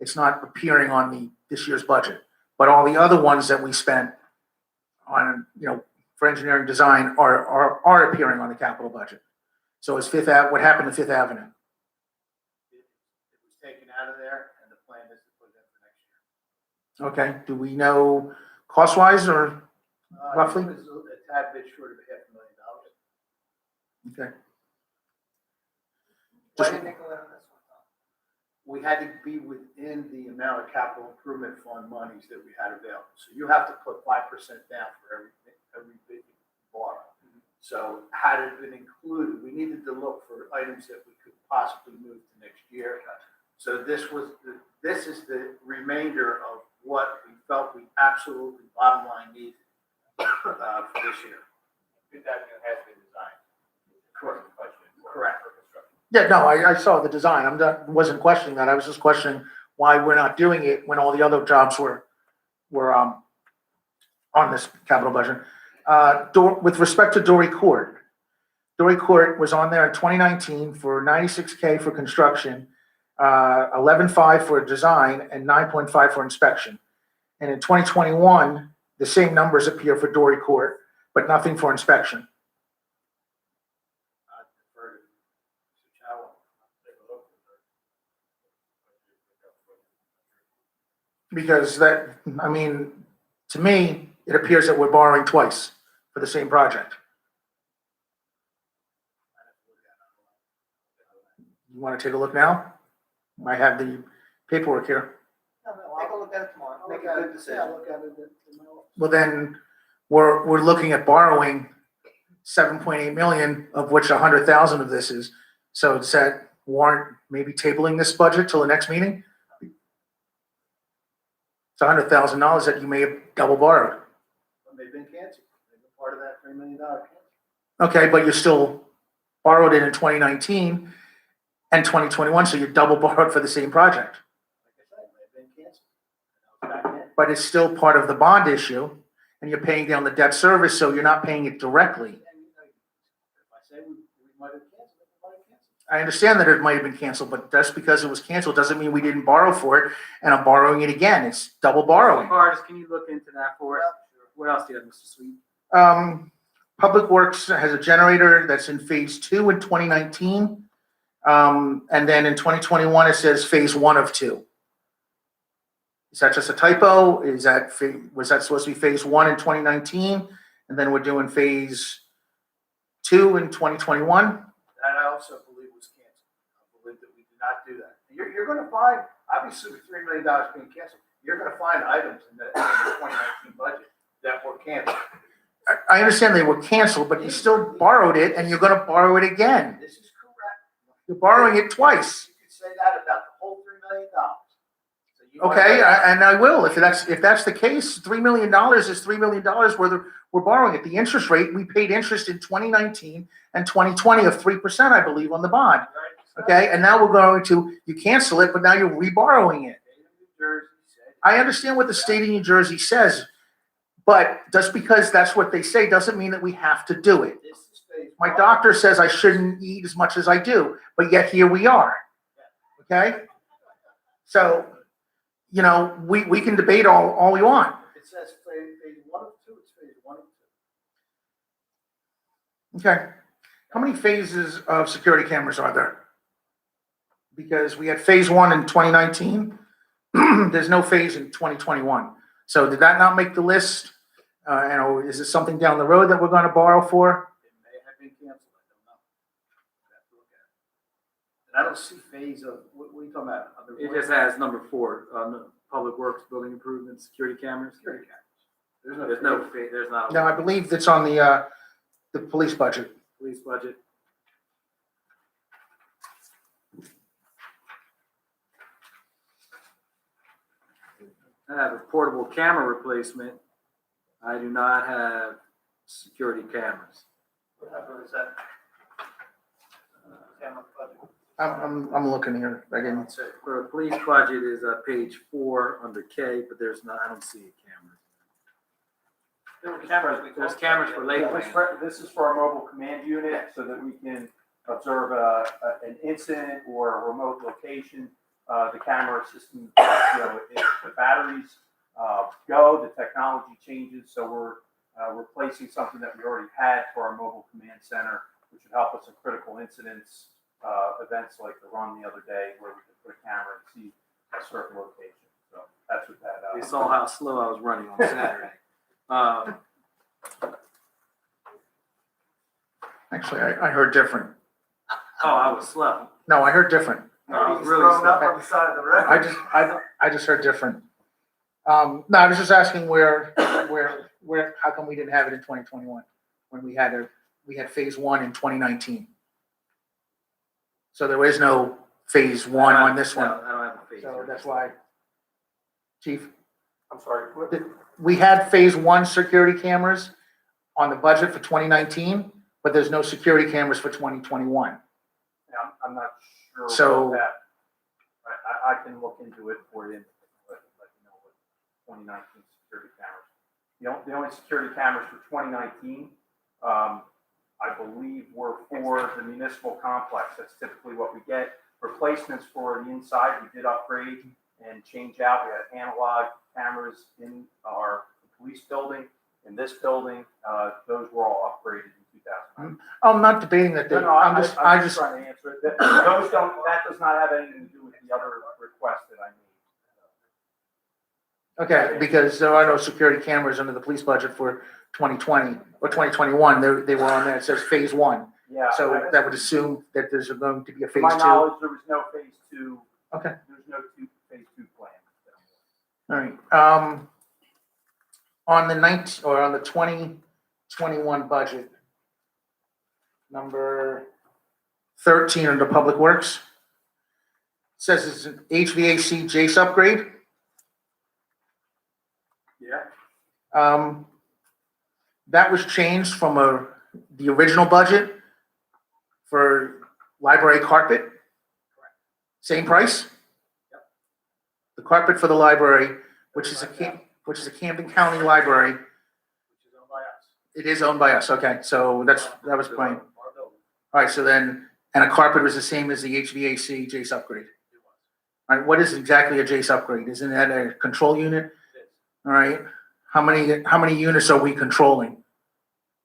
It's not appearing on this year's budget, but all the other ones that we spent on, for engineering design are appearing on the capital budget. So what happened to Fifth Avenue? It was taken out of there, and the plan is to put it in for next year. Okay, do we know cost-wise or roughly? It was a tad bit short of $500,000. Okay. Why didn't they go out on this one, Tom? We had to be within the amount of capital improvement fund monies that we had available. So you have to put 5% down for every bid you borrow. So had it been included, we needed to look for items that we could possibly move to next year. So this is the remainder of what we felt we absolutely bottom line needed for this year. Fifth Avenue has been designed. Correct. Correct. Yeah, no, I saw the design. Wasn't questioning that. I was just questioning why we're not doing it when all the other jobs were on this capital budget. With respect to Dory Court was on there in 2019 for $96K for construction, $11.5 for design, and $9.5 for inspection. And in 2021, the same numbers appear for Dory Court, but nothing for inspection. Because to me, it appears that we're borrowing twice for the same project. You want to take a look now? I have the paperwork here. Take a look at it tomorrow. Make a good decision. Look at it tomorrow. Well, then, we're looking at borrowing $7.8 million, of which 100,000 of this is. So does that warrant maybe tabling this budget till the next meeting? It's $100,000 that you may have double borrowed. When they've been canceled, they've been part of that $3 million cancel. Okay, but you still borrowed it in 2019 and 2021, so you're double borrowed for the same project. Like I said, they've been canceled. And I was back in. But it's still part of the bond issue, and you're paying down the debt service, so you're not paying it directly. And, if I say we might have canceled it, we might have canceled it. I understand that it might have been canceled, but just because it was canceled doesn't mean we didn't borrow for it, and I'm borrowing it again. It's double borrowing. Karsh, can you look into that for us? What else do you have, Mr. Sweet? Public Works has a generator that's in phase 2 in 2019. And then in 2021, it says phase 1 of 2. Is that just a typo? Was that supposed to be phase 1 in 2019? And then we're doing phase 2 in 2021? That I also believe was canceled. I believe that we did not do that. You're going to find, obviously with $3 million being canceled, you're going to find items in the 2019 budget that were canceled. I understand they were canceled, but you still borrowed it, and you're going to borrow it again. This is correct. You're borrowing it twice. You could say that about the whole $3 million. So you might Okay, have- and I will. If that's the case, $3 million is $3 million where we're borrowing it. The interest rate, we paid interest in 2019 and 2020 of 3%, I believe, on the bond. Okay, and now we're going to, you cancel it, but now you're reborrowing it. New Jersey said- I understand what the state of New Jersey says, But just because that's what they say doesn't mean that we have to do it. This is phase My one. doctor says I shouldn't eat as much as I do, but yet here we are. Okay? So, you know, we can debate all we want. It says phase one of two, it's phase one of two. Okay. How many phases of security cameras are there? Because we had phase one in 2019. There's no phase in 2021. So did that not make the list? You know, is it something down the road that we're going to borrow for? It may have been canceled, I don't know. I have to look at it. And I don't see phase of, what are you talking about? Other It ones? just has number 4, public works, building improvements, security cameras. Security cameras. There's no, there's not. a No, I believe it's on the police budget. Police budget. I have a portable camera replacement. I do not have security cameras. Whatever is that? Camera budget. I'm looking here. I didn't. For the police budget is page 4 under K, but there's not, I don't see a camera. There were cameras. There's cameras for late. This is for our mobile command unit so that we can observe an incident or a remote location. The camera system, you know, if the batteries go, the technology changes. So we're replacing something that we already had for our mobile command center, which would help us in critical incidents, events like the run the other day where we could put a camera and see a certain location. So that's what that. You saw how slow I was running on Saturday. Actually, I heard different. Oh, I was slow. No, I heard different. No, I was really slow. on the side of the road. I just heard different. No, I was just asking where, how come we didn't have it in 2021 when we had phase one in 2019? So there is no phase one on this one. No, I don't have a phase. So that's why, Chief, I'm sorry. we had phase one security cameras on the budget for 2019, but there's no security cameras for 2021. Yeah, I'm not sure So- about that. I can look into it for you and let you know what 2019 security cameras. The only security cameras for 2019, I believe were for the municipal complex. That's typically what we get. Replacements for the inside, we did upgrade and change out. We had analog cameras in our police building. In this building, those were all upgraded in 2009. I'm not debating that. I'm just trying to answer it. That does not have anything to do with the other request that I made. Okay, because there are no security cameras under the police budget for 2020 or 2021. They were on there. It says phase one. Yeah. So that would assume that there's going to be a To phase my two. knowledge, there was no phase two. Okay. There's no phase two plan. All right. On the 2021 budget, number 13 under Public Works, says it's an HVAC Jace upgrade. Yeah. That was changed from the original budget for library carpet. Same price? Yep. The carpet for the library, which is a Camden County library. Which is owned by us. It is owned by us, okay, so that was fine. Our building. All right, so then, and a carpet was the same as the HVAC Jace upgrade. It was. All right, what is exactly a Jace upgrade? Isn't that a control unit? It is. All right, how many units are we controlling?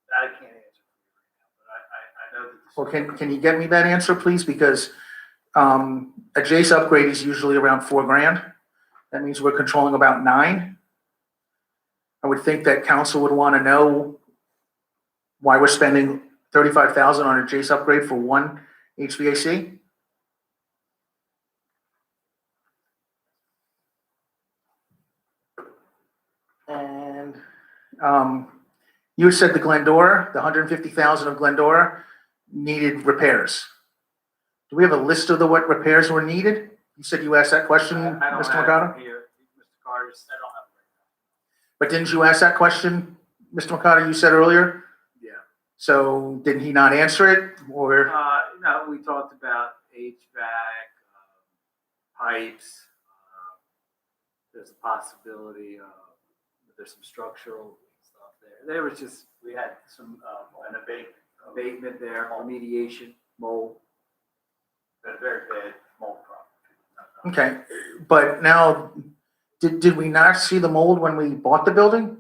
That I can't answer for you right now, but I know that this. Well, can you get me that answer, please? Because a Jace upgrade is usually around $4,000. That means we're controlling about 9. I would think that council would want to know why we're spending $35,000 on a Jace upgrade for one HVAC. And you said the Glendora, the 150,000 of Glendora needed repairs. Do we have a list of what repairs were needed? You said you asked that question, I don't Mr. have Mercado? it here, Mr. Carter's, I don't have it right But didn't you ask that question, Mr. Mercado, you said earlier? now. So didn't he not answer it, or? No, we talked about HVAC, pipes. There's a possibility there's some structural there. There was just We had some, an abatement there, remediation, mold. a very bad mold problem. Okay, but now, did we not see the mold when we bought the building?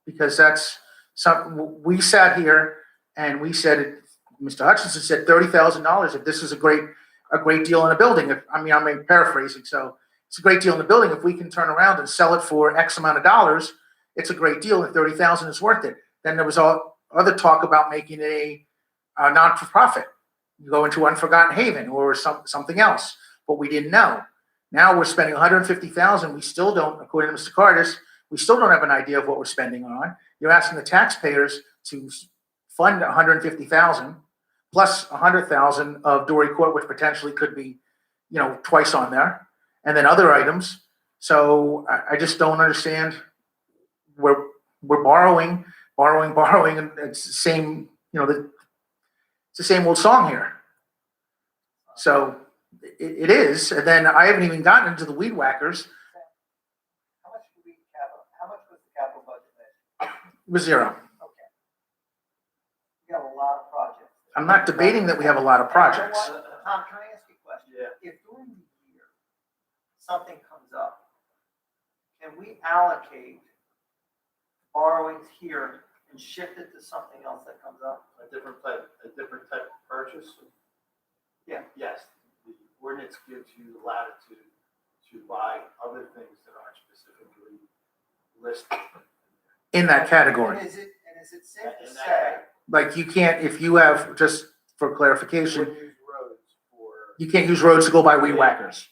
Because that's something, we sat here and we said, Mr. Hutchinson said $30,000 if this is a great deal in a building. I'm paraphrasing, so it's a great deal in the building. If we can turn around and sell it for X amount of dollars, it's a great deal. If 30,000 is worth it. Then there was all other talk about making it a non-for-profit. You go into Unforgotten Haven or something else, but we didn't know. Now we're spending 150,000. We still don't, according to Mr. Cardis, we still don't have an idea of what we're spending on. You're asking the taxpayers to fund 150,000 plus 100,000 of Dory Court, which potentially could be, twice on there, and then other items. So I just don't understand. We're borrowing, and it's the same, it's the same old song here. So it is, and then I haven't even gotten into the weed whackers. How much was the capital budget last year? It was zero. Okay. You have a lot of projects. I'm not debating that we have a lot of projects. Tom, can I ask you a question? Yeah. If during the year, something comes up, can we allocate borrowings here and shift it to something else that comes up? A different type of purchase? Yeah. Yes, the ordinance gives you the latitude to buy other things that aren't specifically listed. In that category. And is it safe to In say, that Like you can't, if you have, just for You clarification, would use roads for. you can't use roads to go buy weed whackers.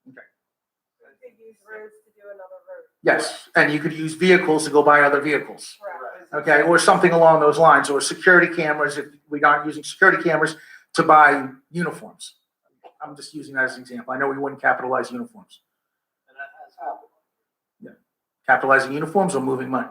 You could use roads to do another road. Yes, and you could use vehicles to go buy other vehicles. Correct. Okay, or something along those lines, or security cameras, if we're not using security cameras to buy uniforms. I'm just using that as an example. I know we wouldn't capitalize uniforms. And that has happened. Capitalizing uniforms or moving money?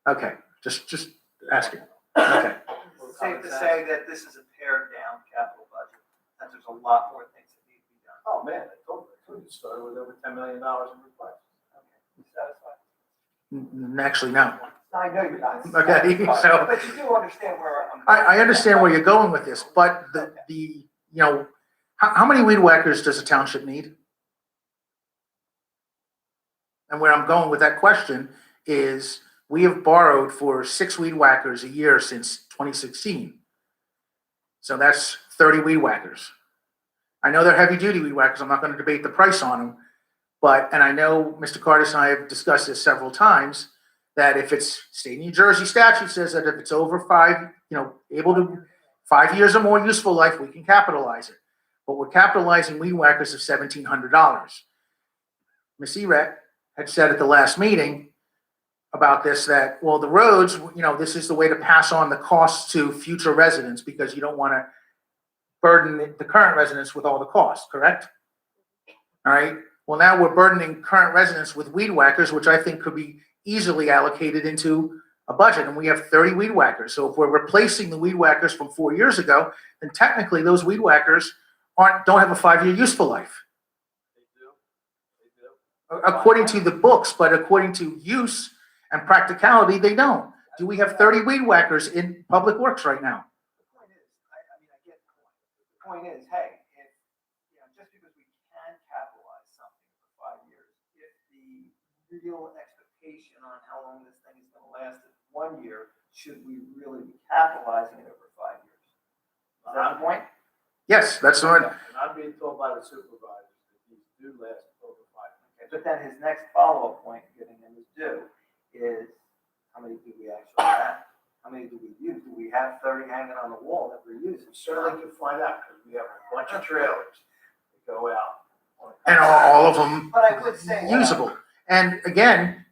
Okay, just asking. Okay. It's safe to say that this is a pared down capital budget, that there's a lot more things that need to be done. Oh, man, I told you, it started with over $10 million in requests. Okay, you satisfied? Actually, no. I know you're not. Okay, so- But you do understand where I'm. I understand where you're going with this, but how many weed whackers does a township need? And where I'm going with that question is we have borrowed for 6 weed whackers a year since 2016. So that's 30 weed whackers. I know they're heavy duty weed whackers. I'm not going to debate the price on them. And I know Mr. Cardis and I have discussed this several times, that if it's state of New Jersey statute says that if it's over 5 years or more useful life, we can capitalize it. But we're capitalizing weed whackers of $1,700. Ms. Eret had said at the last meeting about this that, well, the roads, this is the way to pass on the costs to future residents because you don't want to burden the current residents with all the costs, correct? All right. Well, now we're burdening current residents with weed whackers, which I think could be easily allocated into a budget, and we have 30 weed whackers. So if we're replacing the weed whackers from 4 years ago, then technically those weed whackers don't have a 5-year useful life. They do. According to the books, but according to use and practicality, they don't. Do we have 30 weed whackers in public works right now? The point is, I get the point. The point is, hey, if, just because we can capitalize something for 5 years, if the real expectation on how long this thing is gonna last is 1 year, should we really be capitalizing it over 5 years? Is that the point? Yes, that's the one. And I'm being told by the supervisors that these do last over 5 years. Okay, but then his next follow-up point, giving him his due, is how many do we actually have? How many do we use? Do we have 30 hanging on the wall that we're using? We certainly can find out, because we have a bunch of trailers that go out. And all of them But I would say. usable. And again,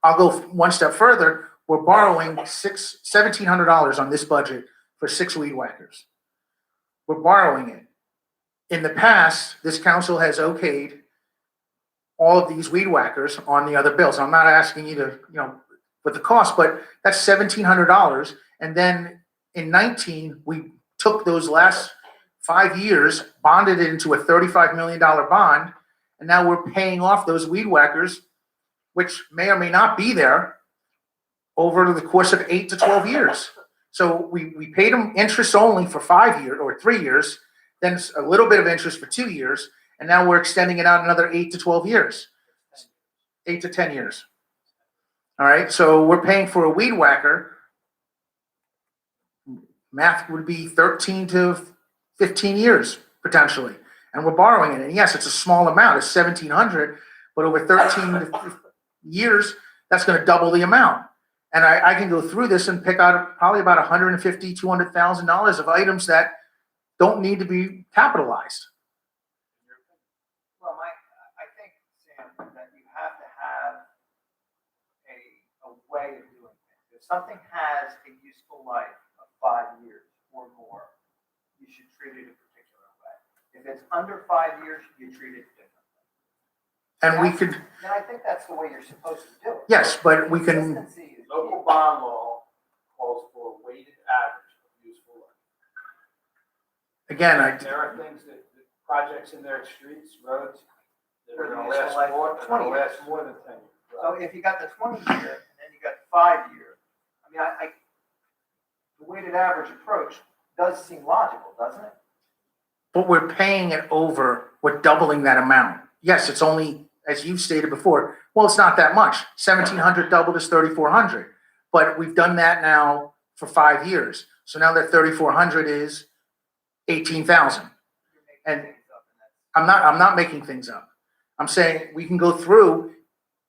I'll go one step further. We're borrowing $1,700 on this budget for 6 weed whackers. We're borrowing it. In the past, this council has okayed all of these weed whackers on the other bills. I'm not asking you to, with the cost, but that's $1,700. And then in 19, we took those last 5 years, bonded it into a $35 million bond, and now we're paying off those weed whackers, which may or may not be there over the course of 8 to 12 years. So we paid them interest only for 5 years or 3 years, then a little bit of interest for 2 years, and now we're extending it out another 8 to 12 years. 8 to 10 years. All right, so we're paying for a weed whacker. Math would be 13 to 15 years potentially, and we're borrowing it. And yes, it's a small amount, it's 1,700, but over 13 years, that's going to double the amount. And I can go through this and pick out probably about $150,000, $200,000 of items that don't need to be capitalized. Well, I think, Sam, that you have to have a way of doing things. If something has a useful life of 5 years or more, you should treat it a particular way. If it's under 5 years, you treat it differently. And we could, And I think that's the way you're supposed to do it. yes, but we can, Consistency is Local bond law calls for a weighted average of useful life. again, There are things projects in their streets, roads, that are gonna Useful last life more, of gonna 20 last years. more than 10 years. So if you got the 20-year and then you got 5-year, I mean, the weighted average approach does seem logical, doesn't it? but we're paying it over, we're doubling that amount. Yes, it's only, as you stated before, well, it's not that much. 1,700 doubled is 3,400. But we've done that now for 5 years. So now that 3,400 is 18,000. And I'm not making things up. I'm saying we can go through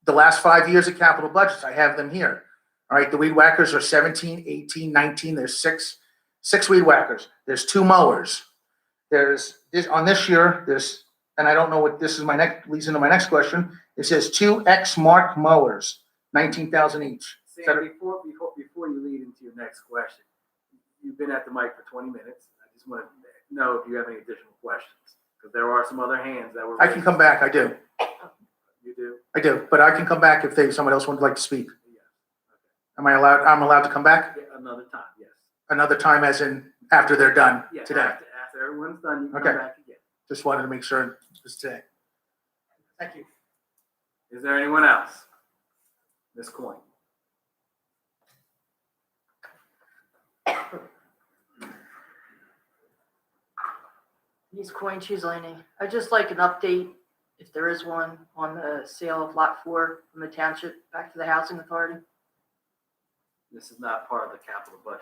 the last 5 years of capital budgets. I have them here. All right, the weed whackers are 17, 18, 19. There's six weed whackers. There's 2 mowers. There's this on this year, and I don't know what this is leads into my next question. It says 2 X mark mowers, 19,000 each. Sam, before you lead into your next question, you've been at the mic for 20 minutes. I just want to know if you have any additional questions, because there are some other hands that were. I can come back. I do. You do? I do. But I can come back if someone else would like to speak. Yeah. Am I allowed? I'm allowed to come back Okay. Yeah, another time, yes. another time, as in after they're done Yeah, today. after everyone's done, you can Okay. come back again. Just wanted to make sure it was today. Thank you. Is there anyone else? Ms. Coyne? Ms. Coyne, Cheese Landing. I'd just like an update, if there is one, on the sale of Lot 4 from the township back to the Housing Authority. This is not part of the capital budget.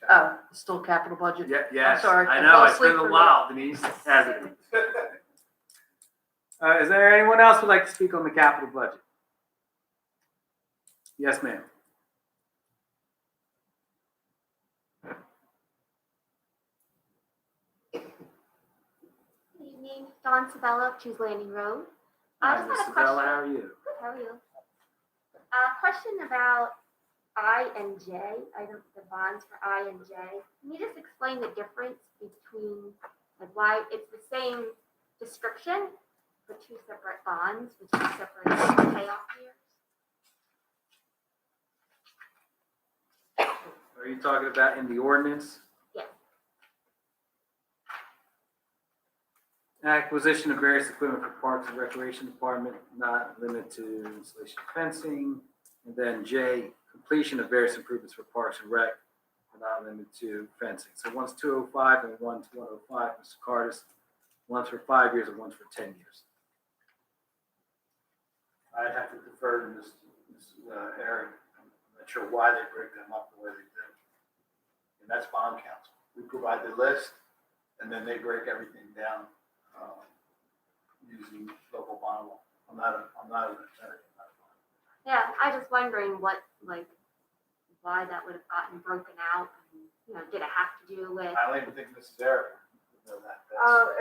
Oh, it's still capital budget? Yeah, yes, sorry, I I know, fell it's been asleep a for while, Denise, hasn't it? Is there anyone else who'd like to speak on the capital budget? Yes, ma'am. Good evening, Dawn Sabella of Cheese Landing Road. Hi, I just Ms. had a Sabella, question. how are you? Good, how are you? Question about I and J, the bonds for I and J. Can you just explain the difference between, like, why it's the same description for 2 separate bonds with 2 separate payoff years? Are you talking about in the ordinance? Yes. Acquisition of various equipment for Parks and Recreation Department, not limited to installation of fencing. And then J, completion of various improvements for Parks and Rec, not limited to fencing. So one's 205 and one's 105, Mr. Cardis. One's for 5 years and one's for 10 years. I'd have to defer to Ms. Eric. I'm not sure why they break them up the way they do. And that's bond counsel. We provide the list, and then they break everything down using local bond law. I'm not an attorney. Yeah, I was wondering why that would have gotten broken out. And, did it have to do with? I don't even think Mrs. Eric would know that.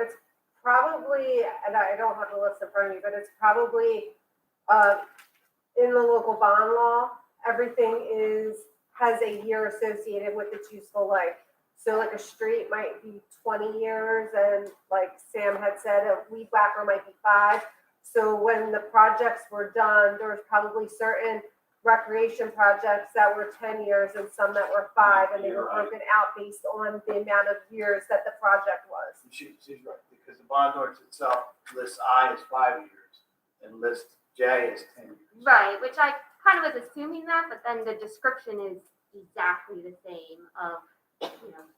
It's probably, and I don't have the list in front of me, but it's probably, in the local bond law, everything has a year associated with its useful life. So like a street might be 20 years, and like Sam had said, a weed whacker might be 5. So when the projects were done, there was probably certain recreation projects that were 10 years and some that were 5, and they were broken out based on the amount of years that the project was. She's right, because the bond ordinance itself lists I as 5 years and lists J as 10 years. Right, which I kind of was assuming that, but then the description is exactly the same of,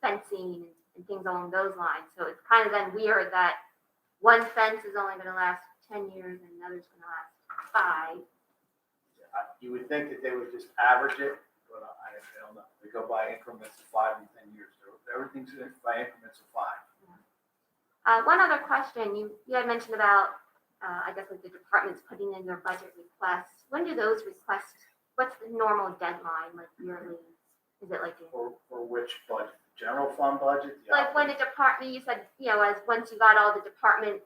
fencing and things along those lines. So it's kind of then weird that one fence is only gonna last 10 years and another's gonna last 5. You would think that they would just average it, but I don't know. They go by increments of 5 and 10 years. Everything's by increments of 5. One other question, you had mentioned about, I guess like the departments putting in their budget requests. When do those requests, what's the normal deadline, like yearly? Is it like, For which budget? General fund budget? The like when a department, you said, as once you got all the department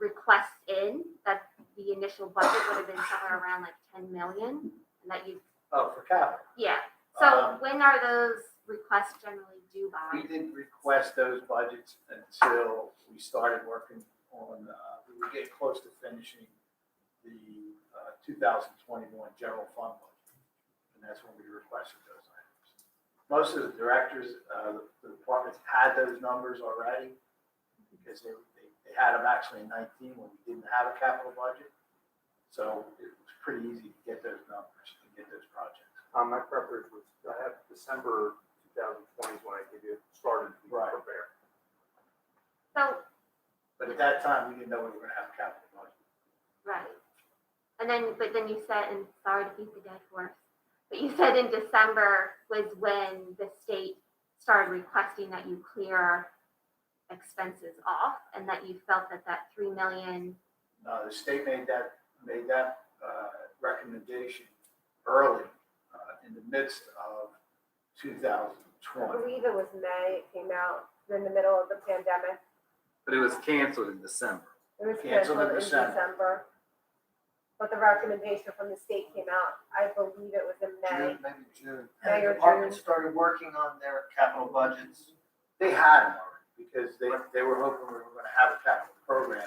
requests in, that the initial budget would have been somewhere around like 10 million, and that you, Oh, for capital. yeah. So when are those requests generally due by? We didn't request those budgets until we started working on, we were getting close to finishing the 2021 general fund budget. And that's when we requested those items. Most of the directors, the departments had those numbers already because they had them actually in 19 when we didn't have a capital budget. So it was pretty easy to get those numbers and get those projects. My preference was, I have December 2020 is when I started to prepare. So, But at that time, we didn't know we were gonna have a capital budget. right. And then, but then you said, and sorry to beat the dead horse, but you said in December was when the state started requesting that you clear expenses off, and that you felt that that 3 million. The state made that recommendation early, in the midst of 2020. I believe it was May, it came out in the middle of the pandemic. But it was canceled in December. It was Canceled canceled in in December. December. But the recommendation from the state came out, I believe it was in May. Maybe June. May And or the department June. started working on their capital budgets. They had them already because they were hoping we were going to have a capital program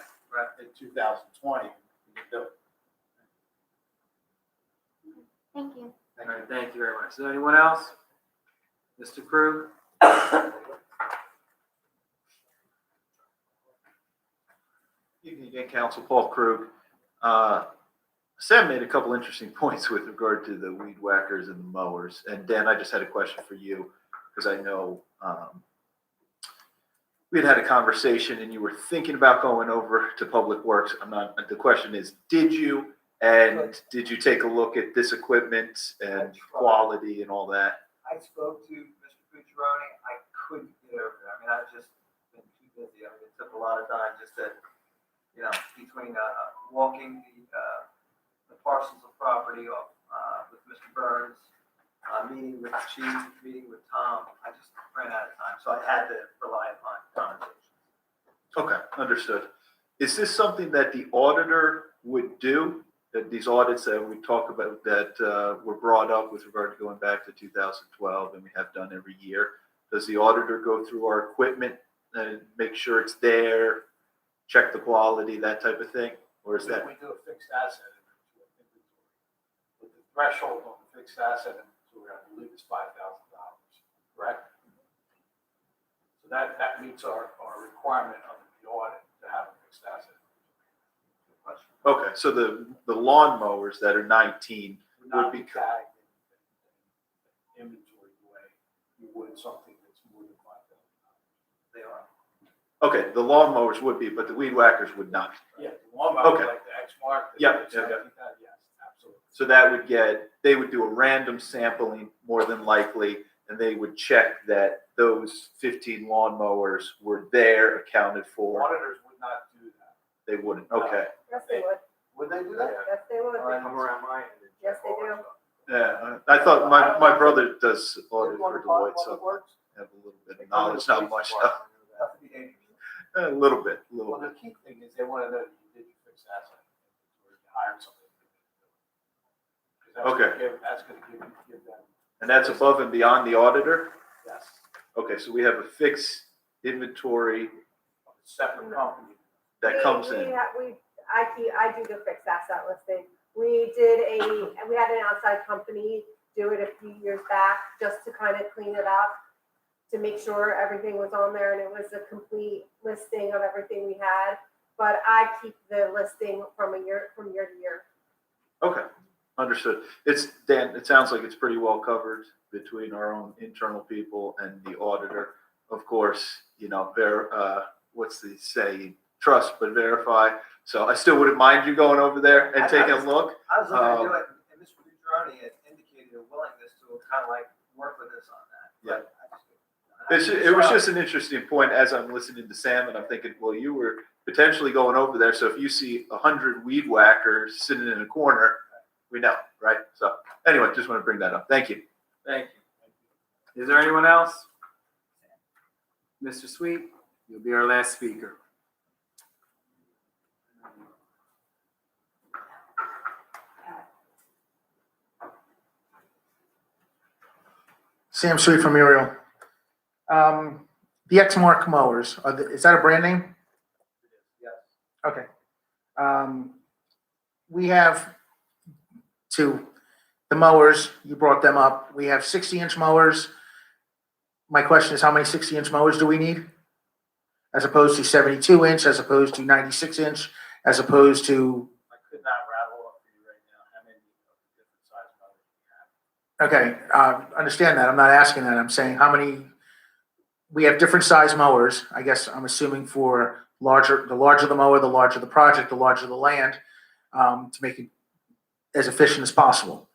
in 2020. We didn't do it. Thank you. All right, thank you very much. Is there anyone else? Mr. Krug? Evening again, Council. Paul Krug. Sam made a couple interesting points with regard to the weed whackers and the mowers. And Dan, I just had a question for you because I know we had a conversation and you were thinking about going over to Public Works. The question is, did you? And did you take a look at this equipment and quality and all that? I spoke to Mr. Cucciarone. I couldn't get over there. I mean, I've just been too busy. I mean, it took a lot of time just to, between walking the parcels of property with Mr. Burns, meeting with the chief, meeting with Tom. I just ran out of time. So I had to rely upon conversations. Okay, understood. Is this something that the auditor would do? That these audits that we talk about that were brought up with regard to going back to 2012 and we have done every year, does the auditor go through our equipment and make sure it's there, check the quality, that type of thing? Or is that? We do a fixed asset inventory. But the threshold on the fixed asset inventory, I believe, is $5,000, correct? So that meets our requirement under the audit to have a fixed asset. Okay, so the lawn mowers that are 19 Would not would be be, tagged in inventory the way you would something that's more than $5,000. They are. okay, the lawn mowers would be, but the weed whackers would not. Yeah, the lawnmower, Okay. like the X mark. Yeah. Yes, absolutely. So they would do a random sampling more than likely, and they would check that those 15 lawn mowers were there, accounted for. Auditors would not do that. They wouldn't, okay. Yes, they would. Would they do that? Yes, they would. Come around my end. and Yes, check they all do. that stuff. Yeah, I thought my brother does audit for Deloitte, so Works? I have a little bit of knowledge, not much, Not to be dangerous. a little bit. Well, the key thing is they want to know that you did your fixed asset, or you hired somebody. Okay. That's going to give them, And that's above and beyond the auditor? yes, Okay, so we have a fixed inventory a separate company. that comes in. I do the fixed asset listing. We had an outside company do it a few years back, just to kind of clean it up, to make sure everything was on there and it was a complete listing of everything we had. But I keep the listing from year to year. Okay, Understood. It's, Dan, it sounds like it's pretty well covered between our own internal people and the auditor. Of course, you know, what's the saying? Trust but verify. So I still wouldn't mind you going over there and taking a look. I was looking to do it, and Mr. Butroni had indicated a willingness to kind of like work with us on that. But I just- It was just an interesting point as I'm listening to Sam, and I'm thinking, well, you were potentially going over there. So if you see 100 weed whackers sitting in a corner, we know, right? So anyway, just want to bring that up. Thank you. Thank you. Is there anyone else? Mr. Sweet, you'll be our last speaker. Sam Sweet from Muriel. The X-Mark mowers, is that a brand name? Yes. Okay. We have the mowers, you brought them up. We have 60-inch mowers. My question is, how many 60-inch mowers do we need? As opposed to 72-inch, as opposed to 96-inch, as opposed to... I could not rattle off for you right now how many of the different size mowers we have. Okay, understand that. I'm not asking that. I'm saying how many... We have different size mowers. I guess I'm assuming for the larger the mower, the larger the project, the larger the land, to make it as efficient as possible.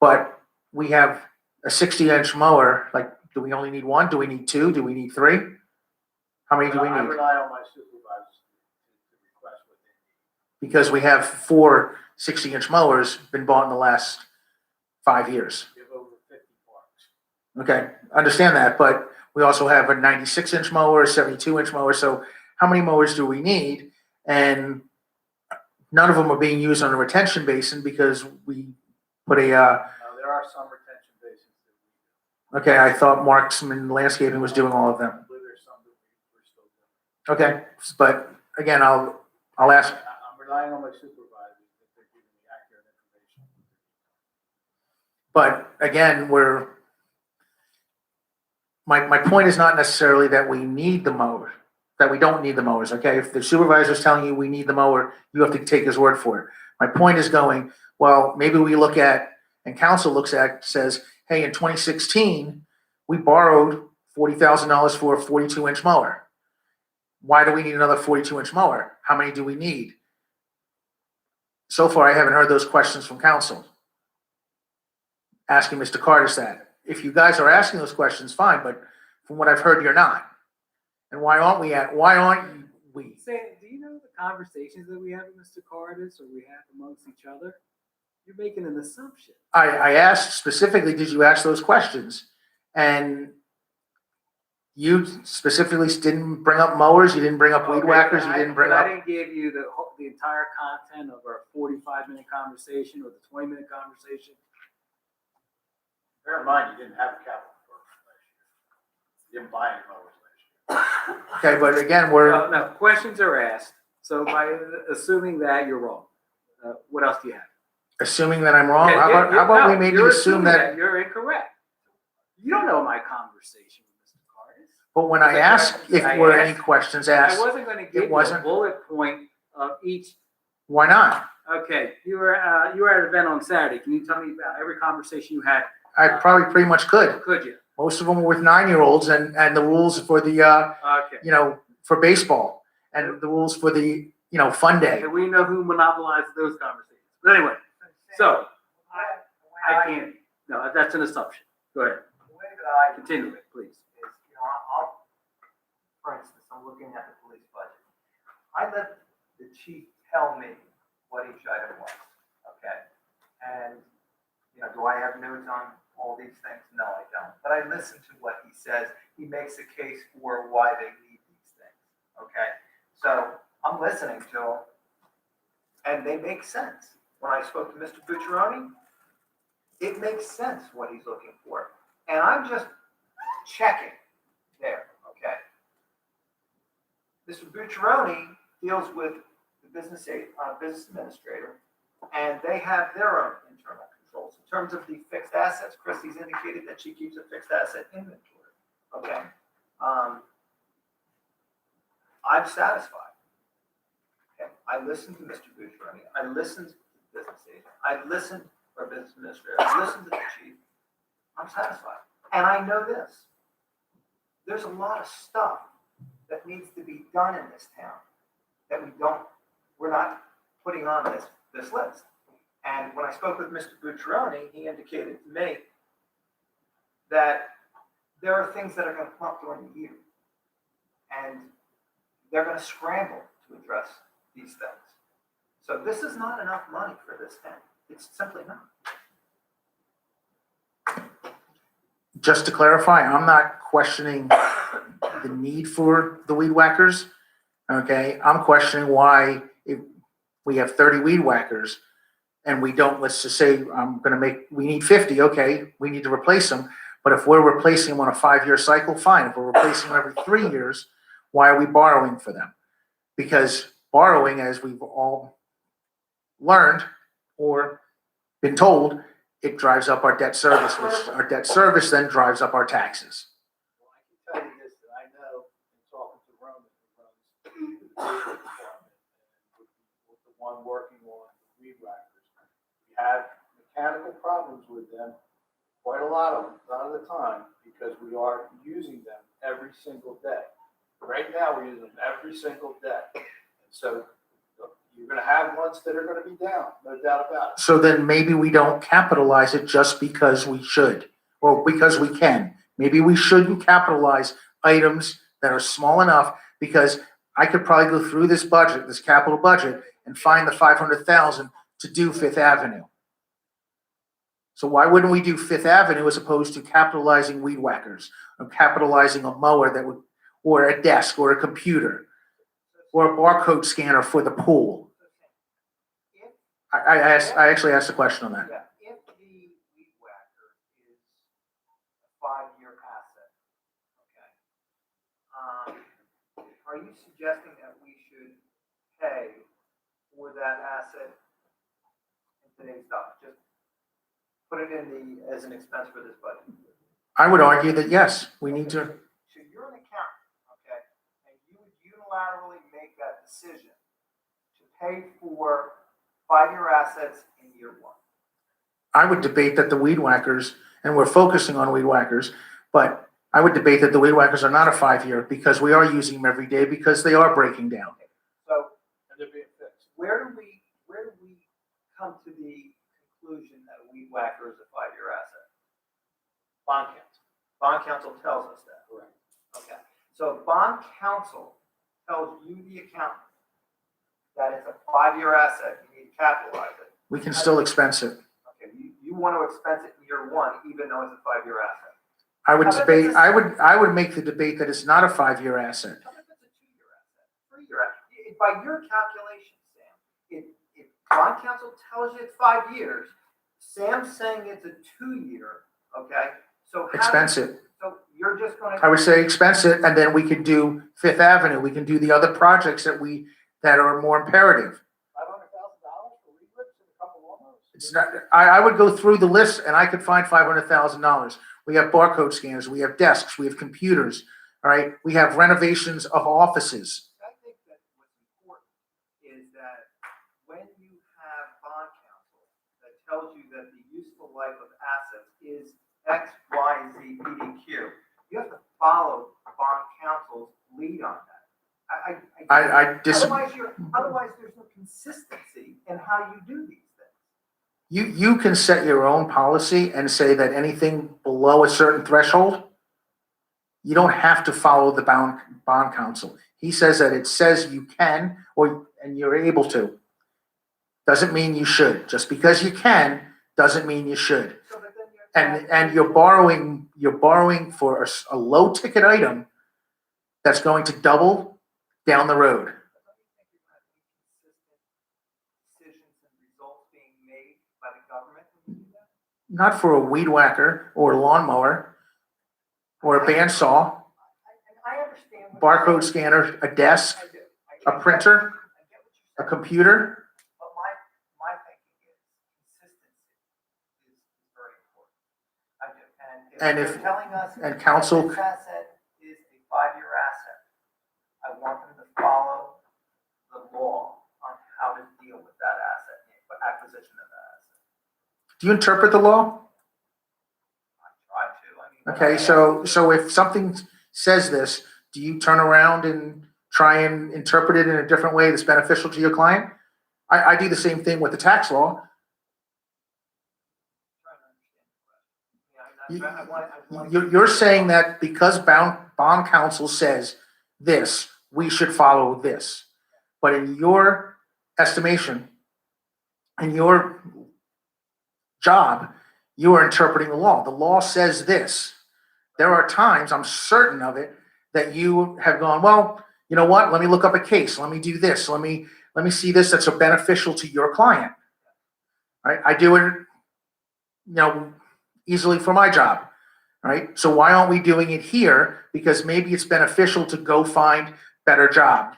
But we have a 60-inch mower. Like, do we only need one? Do we need two? Do we need three? How many do we I need? rely on my supervisors to request what they need. Because we have 4 60-inch mowers been bought in the last 5 years. We have over 50 parks. Okay, understand that, but we also have a 96-inch mower, a 72-inch mower. So how many mowers do we need? And none of them are being used on a retention basin because we put a. Now, there are some retention basins that we do. Okay, I thought Marksman Landscaping was doing all of them. I believe there's some that we're still doing. Okay, but again, I'll ask. I'm relying on my supervisors that they're giving me accurate information. But again, my point is not necessarily that we need the mower, that we don't need the mowers, okay? If the supervisor is telling you we need the mower, you have to take his word for it. My point is going, well, maybe we look at, and council looks at, says, hey, in 2016, we borrowed $40,000 for a 42-inch mower. Why do we need another 42-inch mower? How many do we need? So far, I haven't heard those questions from council. Asking Mr. Curtis that. If you guys are asking those questions, fine, but from what I've heard, you're not. And why aren't we? Sam, do you know the conversations that we have with Mr. Curtis or we have amongst each other? You're making an assumption. I asked specifically, did you ask those questions? And you specifically didn't bring up mowers, you didn't bring up weed whackers, you didn't bring up. I didn't give you the entire content of our 45-minute conversation or the 20-minute conversation. Bear in mind, you didn't have a capital program last year. You didn't buy any mowers last year. Okay, but again, No, questions are asked. So by assuming that, you're wrong. What else do you have? assuming that I'm wrong. Yeah, How about we no, maybe you're assume assuming that, you're incorrect. You don't know my conversation with Mr. Curtis. but when I ask if I were asked- any questions I asked, wasn't going to give you a wasn't? bullet point of each. why not? Okay, you were at an event on Saturday. Can you tell me about every conversation you had? I probably pretty much could. Could you? Most of them were with 9-year-olds and the rules for the, Okay. for baseball and the rules for the, fun day. And we know who monopolized those conversations. But anyway, so I can't. No, that's an assumption. Go ahead. The way that I Continue it, please. is, I'll, for instance, I'm looking at the police budget. I let the chief tell me what each item was, okay? And, do I have notes on all these things? No, I don't. But I listen to what he says. He makes a case for why they need these things, okay? So I'm listening to him, and they make sense. When I spoke to Mr. Bucciaroni, it makes sense what he's looking for. And I'm just checking there, okay? Mr. Bucciaroni deals with the business administrator, and they have their own internal controls. In terms of the fixed assets, Christie's indicated that she keeps a fixed asset inventory, okay? I'm satisfied. Okay, I listened to Mr. Bucciaroni. I listened to business agent. I listened, or business administrator, I listened to the chief. I'm satisfied. And I know this. There's a lot of stuff that needs to be done in this town that we're not putting on this list. And when I spoke with Mr. Bucciaroni, he indicated to me that there are things that are going to come up during the year. And they're going to scramble to address these things. So this is not enough money for this town. It's simply not. Just to clarify, I'm not questioning the need for the weed whackers. Okay, I'm questioning why if we have 30 weed whackers and we don't, let's just say we need 50, okay, we need to replace them. But if we're replacing them on a 5-year cycle, fine. If we're replacing them every 3 years, why are we borrowing for them? Because borrowing, as we've all learned or been told, it drives up our debt service, which our debt service then drives up our taxes. Well, I can tell you this, that I know in talking to Roman, who runs the department, and with the one working on the weed whackers, we have mechanical problems with them, quite a lot of the time, because we are using them every single day. Right now, we're using them every single day. And so you're going to have ones that are going to be down, no doubt about it. So then maybe we don't capitalize it just because we should, or because we can. Maybe we shouldn't capitalize items that are small enough, because I could probably go through this budget, this capital budget, and find the $500,000 to do Fifth Avenue. So why wouldn't we do Fifth Avenue as opposed to capitalizing weed whackers, or capitalizing a mower that would, or a desk, or a computer, or a barcode scanner for the pool? I actually asked a question on that. Yeah, if the weed whacker is a 5-year asset, okay, are you suggesting that we should pay for that asset in today's dollars? Just put it in as an expense for this budget. I would argue that yes, we need to. So you're an accountant, okay, and you would unilaterally make that decision to pay for 5-year assets in year 1. I would debate that the weed whackers, and we're focusing on weed whackers, but I would debate that the weed whackers are not a 5-year, because we are using them every day, because they are breaking down. So And they're being fixed. where do we come to the conclusion that a weed whacker is a 5-year asset? Bond counsel. Bond counsel tells us that. Correct. Okay. So if bond counsel tells you, the accountant, that it's a 5-year asset, you need to capitalize it. We can still expense it. Okay, you want to expense it in year 1, even though it's a 5-year asset. I would debate, I would make the debate that it's not a 5-year asset. How if it's a 2-year asset, 3-year asset? By your calculation, Sam, if bond counsel tells you it's 5 years, Sam's saying it's a 2-year, okay? So Expense it. So you're just going to. I would say expense it, and then we could do Fifth Avenue. We can do the other projects that are more imperative. $500,000 for weed whips and a couple lawnmowers? It's not, I would go through the list and I could find $500,000. We have barcode scanners, we have desks, we have computers, all right? We have renovations of offices. I think that what's important is that when you have bond counsel that tells you that the useful life of assets is X, Y, Z, P, D, Q, you have to follow bond counsel's lead on that. I disagree. Otherwise, there's no consistency in how you do these things. You can set your own policy and say that anything below a certain threshold, you don't have to follow the bond counsel. He says that it says you can, and you're able to. Doesn't mean you should. Just because you can, doesn't mean you should. And you're borrowing for a low ticket item that's going to double down the road. Not for a weed whacker or a lawnmower or a bandsaw, barcode scanner, a desk, a printer, a computer. But my thinking is consistency is very important. I do. And if they're telling us and counsel, this asset is a 5-year asset, I want them to follow the law on how to deal with that asset, acquisition Do you interpret the law? Try to, I mean. Okay, so if something says this, do you turn around and try and interpret it in a different way that's beneficial to your client? I do the same thing with the tax law. You're saying that because bond counsel says this, we should follow this. But in your estimation, in your job, you are interpreting the law. The law says this. There are times, I'm certain of it, that you have gone, well, you know what? Let me look up a case. Let me do this. Let me see this that's beneficial to your client. Right? I do it, easily for my job. Right? So why aren't we doing it here? Because maybe it's beneficial to go find better job.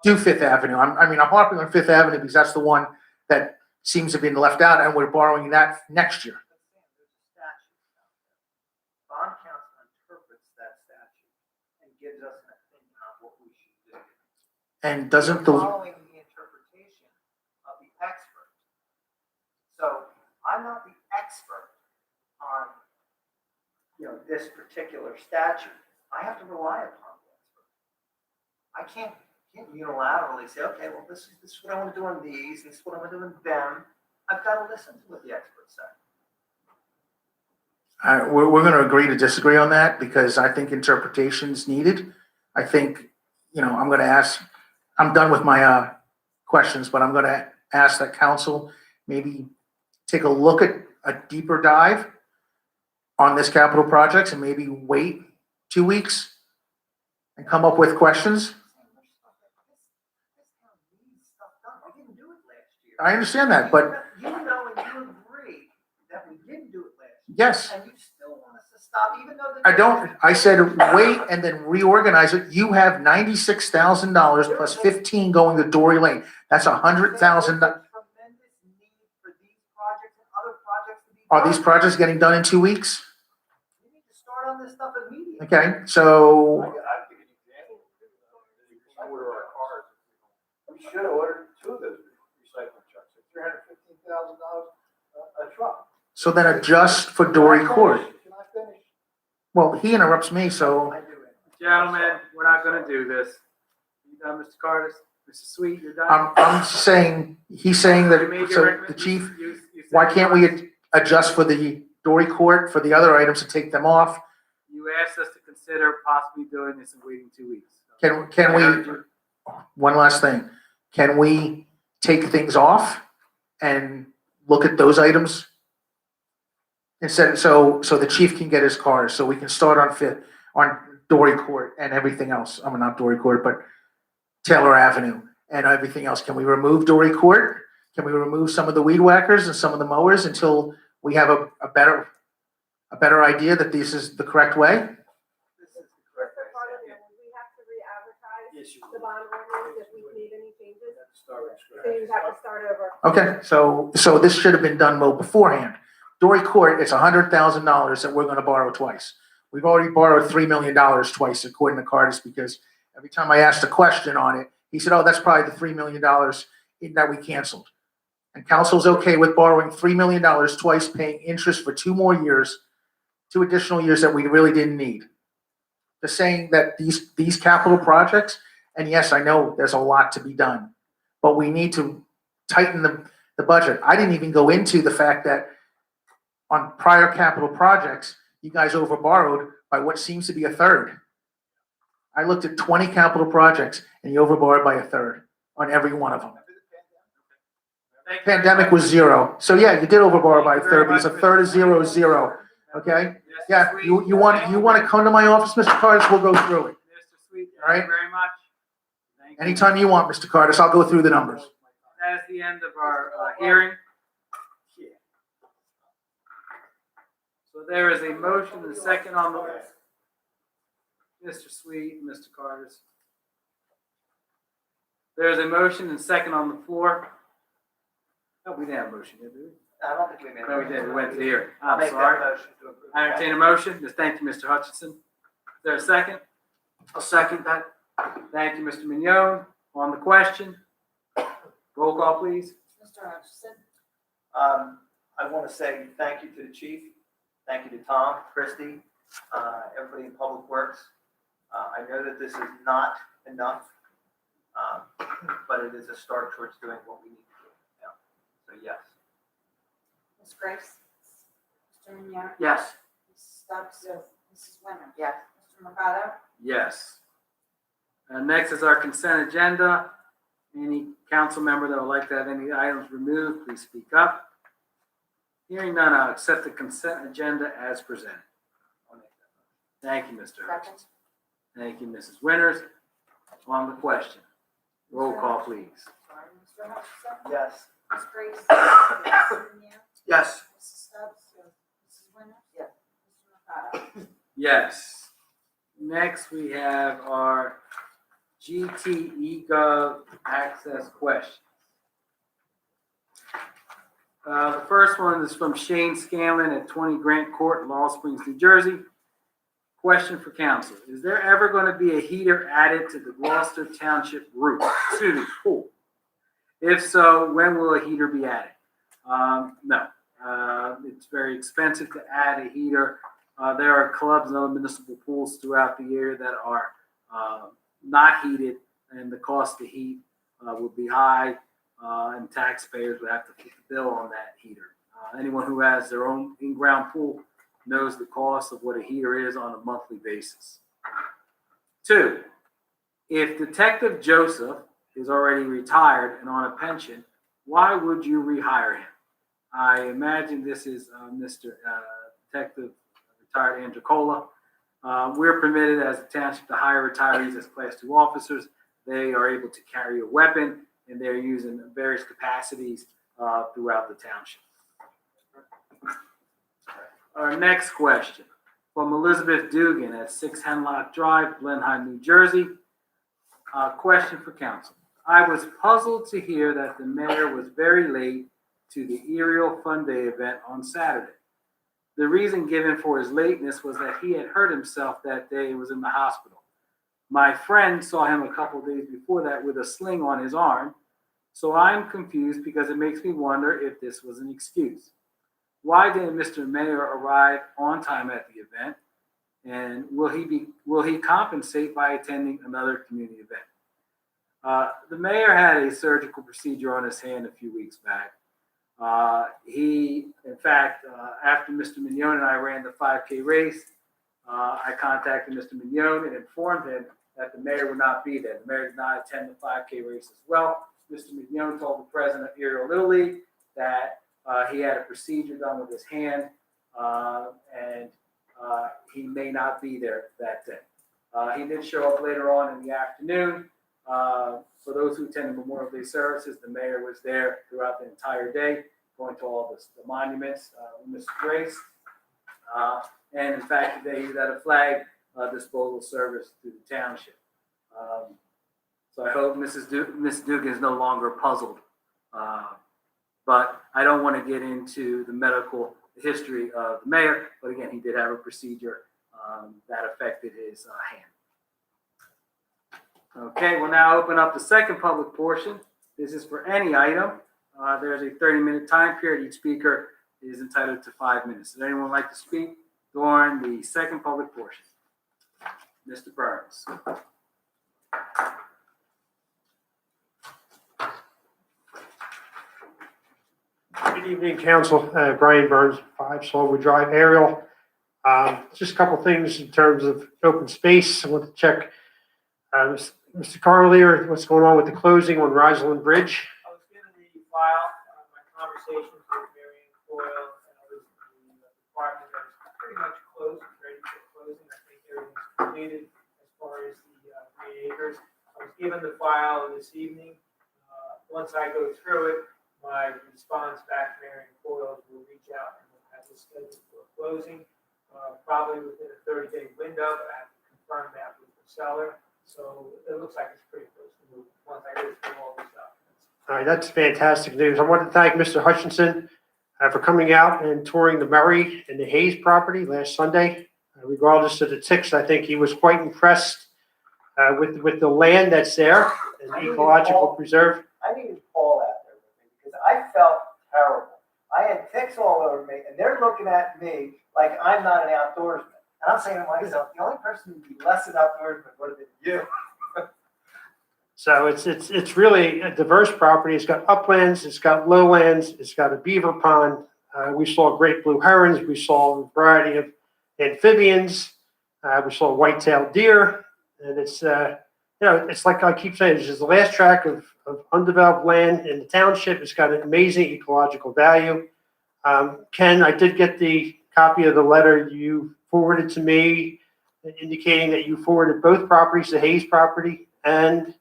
Do Fifth Avenue. I'm harping on Fifth Avenue because that's the one that seems to have been left out, and we're borrowing that next year. Bond counsel interprets that statute and gives us an opinion on what we should do. And doesn't We're the following the interpretation of the expert. So I'm not the expert on, this particular statute. I have to rely upon the expert. I can't unilaterally say, okay, well, this is what I want to do on these, this is what I want to do on them. I've got to listen to what the experts say. we're going to agree to disagree on that because I think interpretation is needed. I think, I'm going to ask, I'm done with my questions, but I'm going to ask that council maybe take a look at a deeper dive on this capital projects and maybe wait 2 weeks and come up with questions. We didn't do it last year. I understand that, but You know and you agree that we didn't do it last year. yes, And you still want us to stop even though. I don't. I said wait and then reorganize it. You have $96,000 plus 15 going to Dory Lane. That's $100,000. Tremendous need for these projects and other projects to be. Are these projects getting done in 2 weeks? We need to start on this stuff immediately. Okay, so I'll give you an example. We order our cars. We should have ordered 2 of those recycling trucks, $315,000 a truck. so then adjust for Dory Court. Can I finish? Well, he interrupts me, so I do it. Gentlemen, we're not gonna do this. You done, Mr. Cardis? Mr. Sweet, you're done? I'm saying, he's saying that, You made your so the recommend- chief, you said why you can't wanted- we adjust for the Dory Court for the other items and take them off? You asked us to consider possibly doing this and waiting 2 weeks. Can we, one last thing, can we take things off and look at those items? Instead, so the chief can get his cars, so we can start on Dory Court and everything else. I mean, not Dory Court, but Taylor Avenue and everything else. Can we remove Dory Court? Can we remove some of the weed whackers and some of the mowers until we have a better idea that this is the correct way? This is the correct Mr. Carter, way. we have to re-advertise Yes, you the bond ordinance if we made any changes. Start from So scratch. you have to start over. Okay, so this should have been done well beforehand. Dory Court, it's $100,000 that we're gonna borrow twice. We've already borrowed $3 million twice, according to Cardis, because every time I asked a question on it, he said, oh, that's probably the $3 million that we canceled. And council's okay with borrowing $3 million twice, paying interest for 2 more years, 2 additional years that we really didn't need. Just saying that these capital projects, and yes, I know there's a lot to be done, but we need to tighten the budget. I didn't even go into the fact that on prior capital projects, you guys overborrowed by what seems to be a third. I looked at 20 capital projects and you overborrowed by a third on every one of them. Thank you very Pandemic much. was 0. So yeah, you did overborrow by a third because a third of 0 is 0. Okay? Mr. Yeah, Sweet, you want to come to my office, Mr. Cardis, we'll go through it. Mr. Sweet, All right. thank you very much. Thank you. Anytime you want, Mr. Cardis, I'll go through the numbers. That is the end of our hearing. So there is a motion and a second on the, Mr. Sweet, Mr. Cardis. There is a motion and second on the floor. Oh, we didn't have a motion, did we? I don't think we made. No, we didn't. We went to the hearing. I'll I'm make sorry. that motion to approve. I entertain a motion. Just thank you, Mr. Hutchinson. Is there a second? I'll second that. Thank you, Mr. Mignon. On the question, roll call, please. Mr. Hutchison, I want to say thank you to the chief, thank you to Tom, Christie, everybody in Public Works. I know that this is not enough, but it is a start towards doing what we need to do now. So yes. Ms. Grace? Mr. Mignone? Yes. Mrs. Stubbs? Mrs. Winter? Yes. Mr. Mercado? Yes. Next is our consent agenda. Any council member that would like to have any items removed, please speak up. Hearing none, I'll accept the consent agenda as presented. Thank you, Mr. Hurst. Second. Thank you, Mrs. Winters. On the question. Roll call, please. Sorry, Mr. Hutchinson? Yes. Ms. Grace? Mr. Mignone? Yes. Mrs. Stubbs? Mrs. Winter? Yes. Mr. Mercado? Yes. Next, we have our GT eGov access question. The first one is from Shane Scanlon at 20 Grant Court, Laurel Springs, New Jersey. Question for council. Is there ever going to be a heater added to the Gloucester Township roof, pool? If so, when will a heater be added? No. It's very expensive to add a heater. There are clubs and other municipal pools throughout the area that are not heated, and the cost to heat will be high, and taxpayers would have to foot the bill on that heater. Anyone who has their own in-ground pool knows the cost of what a heater is on a monthly basis. 2, if Detective Joseph is already retired and on a pension, why would you rehire him? I imagine this is Mr. Detective retired Andrew Cola. We're permitted as a township to hire retirees as Class 2 officers. They are able to carry a weapon, and they're using various capacities throughout the township. Our next question from Elizabeth Dugan at 6 Henlock Drive, Blenheim, New Jersey. Question for council. I was puzzled to hear that the mayor was very late to the Aerial Fun Day event on Saturday. The reason given for his lateness was that he had hurt himself that day and was in the hospital. My friend saw him a couple of days before that with a sling on his arm, so I'm confused because it makes me wonder if this was an excuse. Why didn't Mr. Mayor arrive on time at the event? And will he compensate by attending another community event? The mayor had a surgical procedure on his hand a few weeks back. In fact, after Mr. Mignone and I ran the 5K race, I contacted Mr. Mignone and informed him that the mayor would not be there. The mayor did not attend the 5K race as well. Mr. Mignone told the president of Aerial Little League that he had a procedure done with his hand, and he may not be there that day. He did show up later on in the afternoon. For those who attended Memorial Day services, the mayor was there throughout the entire day, going to all the monuments with Mr. Grace. And in fact, today he had a flag disposal service through the township. So I hope Miss Dugan is no longer puzzled. But I don't want to get into the medical history of the mayor. But again, he did have a procedure that affected his hand. Okay, we'll now open up the second public portion. This is for any item. There's a 30-minute time period. Each speaker is entitled to 5 minutes. Does anyone like to speak during the second public portion? Mr. Burns. Good evening, Council. Brian Burns, 5 Slowwood Drive, Aerial. Just a couple things in terms of open space. I want to check, Mr. Carlier, what's going on with the closing on Riseland Bridge? I was given the file, my conversations with Marion Coyle, and I was the department that is pretty much closed, ready for closing. I think everything's completed as far as the 3 acres. I was given the file this evening. Once I go through it, my response back to Marion Coyle will reach out and we'll have this scheduled for closing, probably within a 30-day window, but I have to confirm that with the seller. So it looks like it's pretty close to moving once I go through all these documents. All right, that's fantastic news. I want to thank Mr. Hutchinson for coming out and touring the Murray and the Hayes property last Sunday. Regardless of the ticks, I think he was quite impressed with the land that's there and the ecological preserve. I needed Paul out there with me because I felt terrible. I had ticks all over me, and they're looking at me like I'm not an outdoorsman. And I'm saying to myself, the only person who'd be less an outdoorsman would have been you. So it's really a diverse property. It's got uplands, it's got lowlands, it's got a beaver pond. We saw great blue herons. We saw a variety of amphibians. We saw white-tailed deer, and it's it's like I keep saying, it's just the last tract of undeveloped land in the township. It's got an amazing ecological value. Ken, I did get the copy of the letter you forwarded to me, indicating that you forwarded both properties, the Hayes property and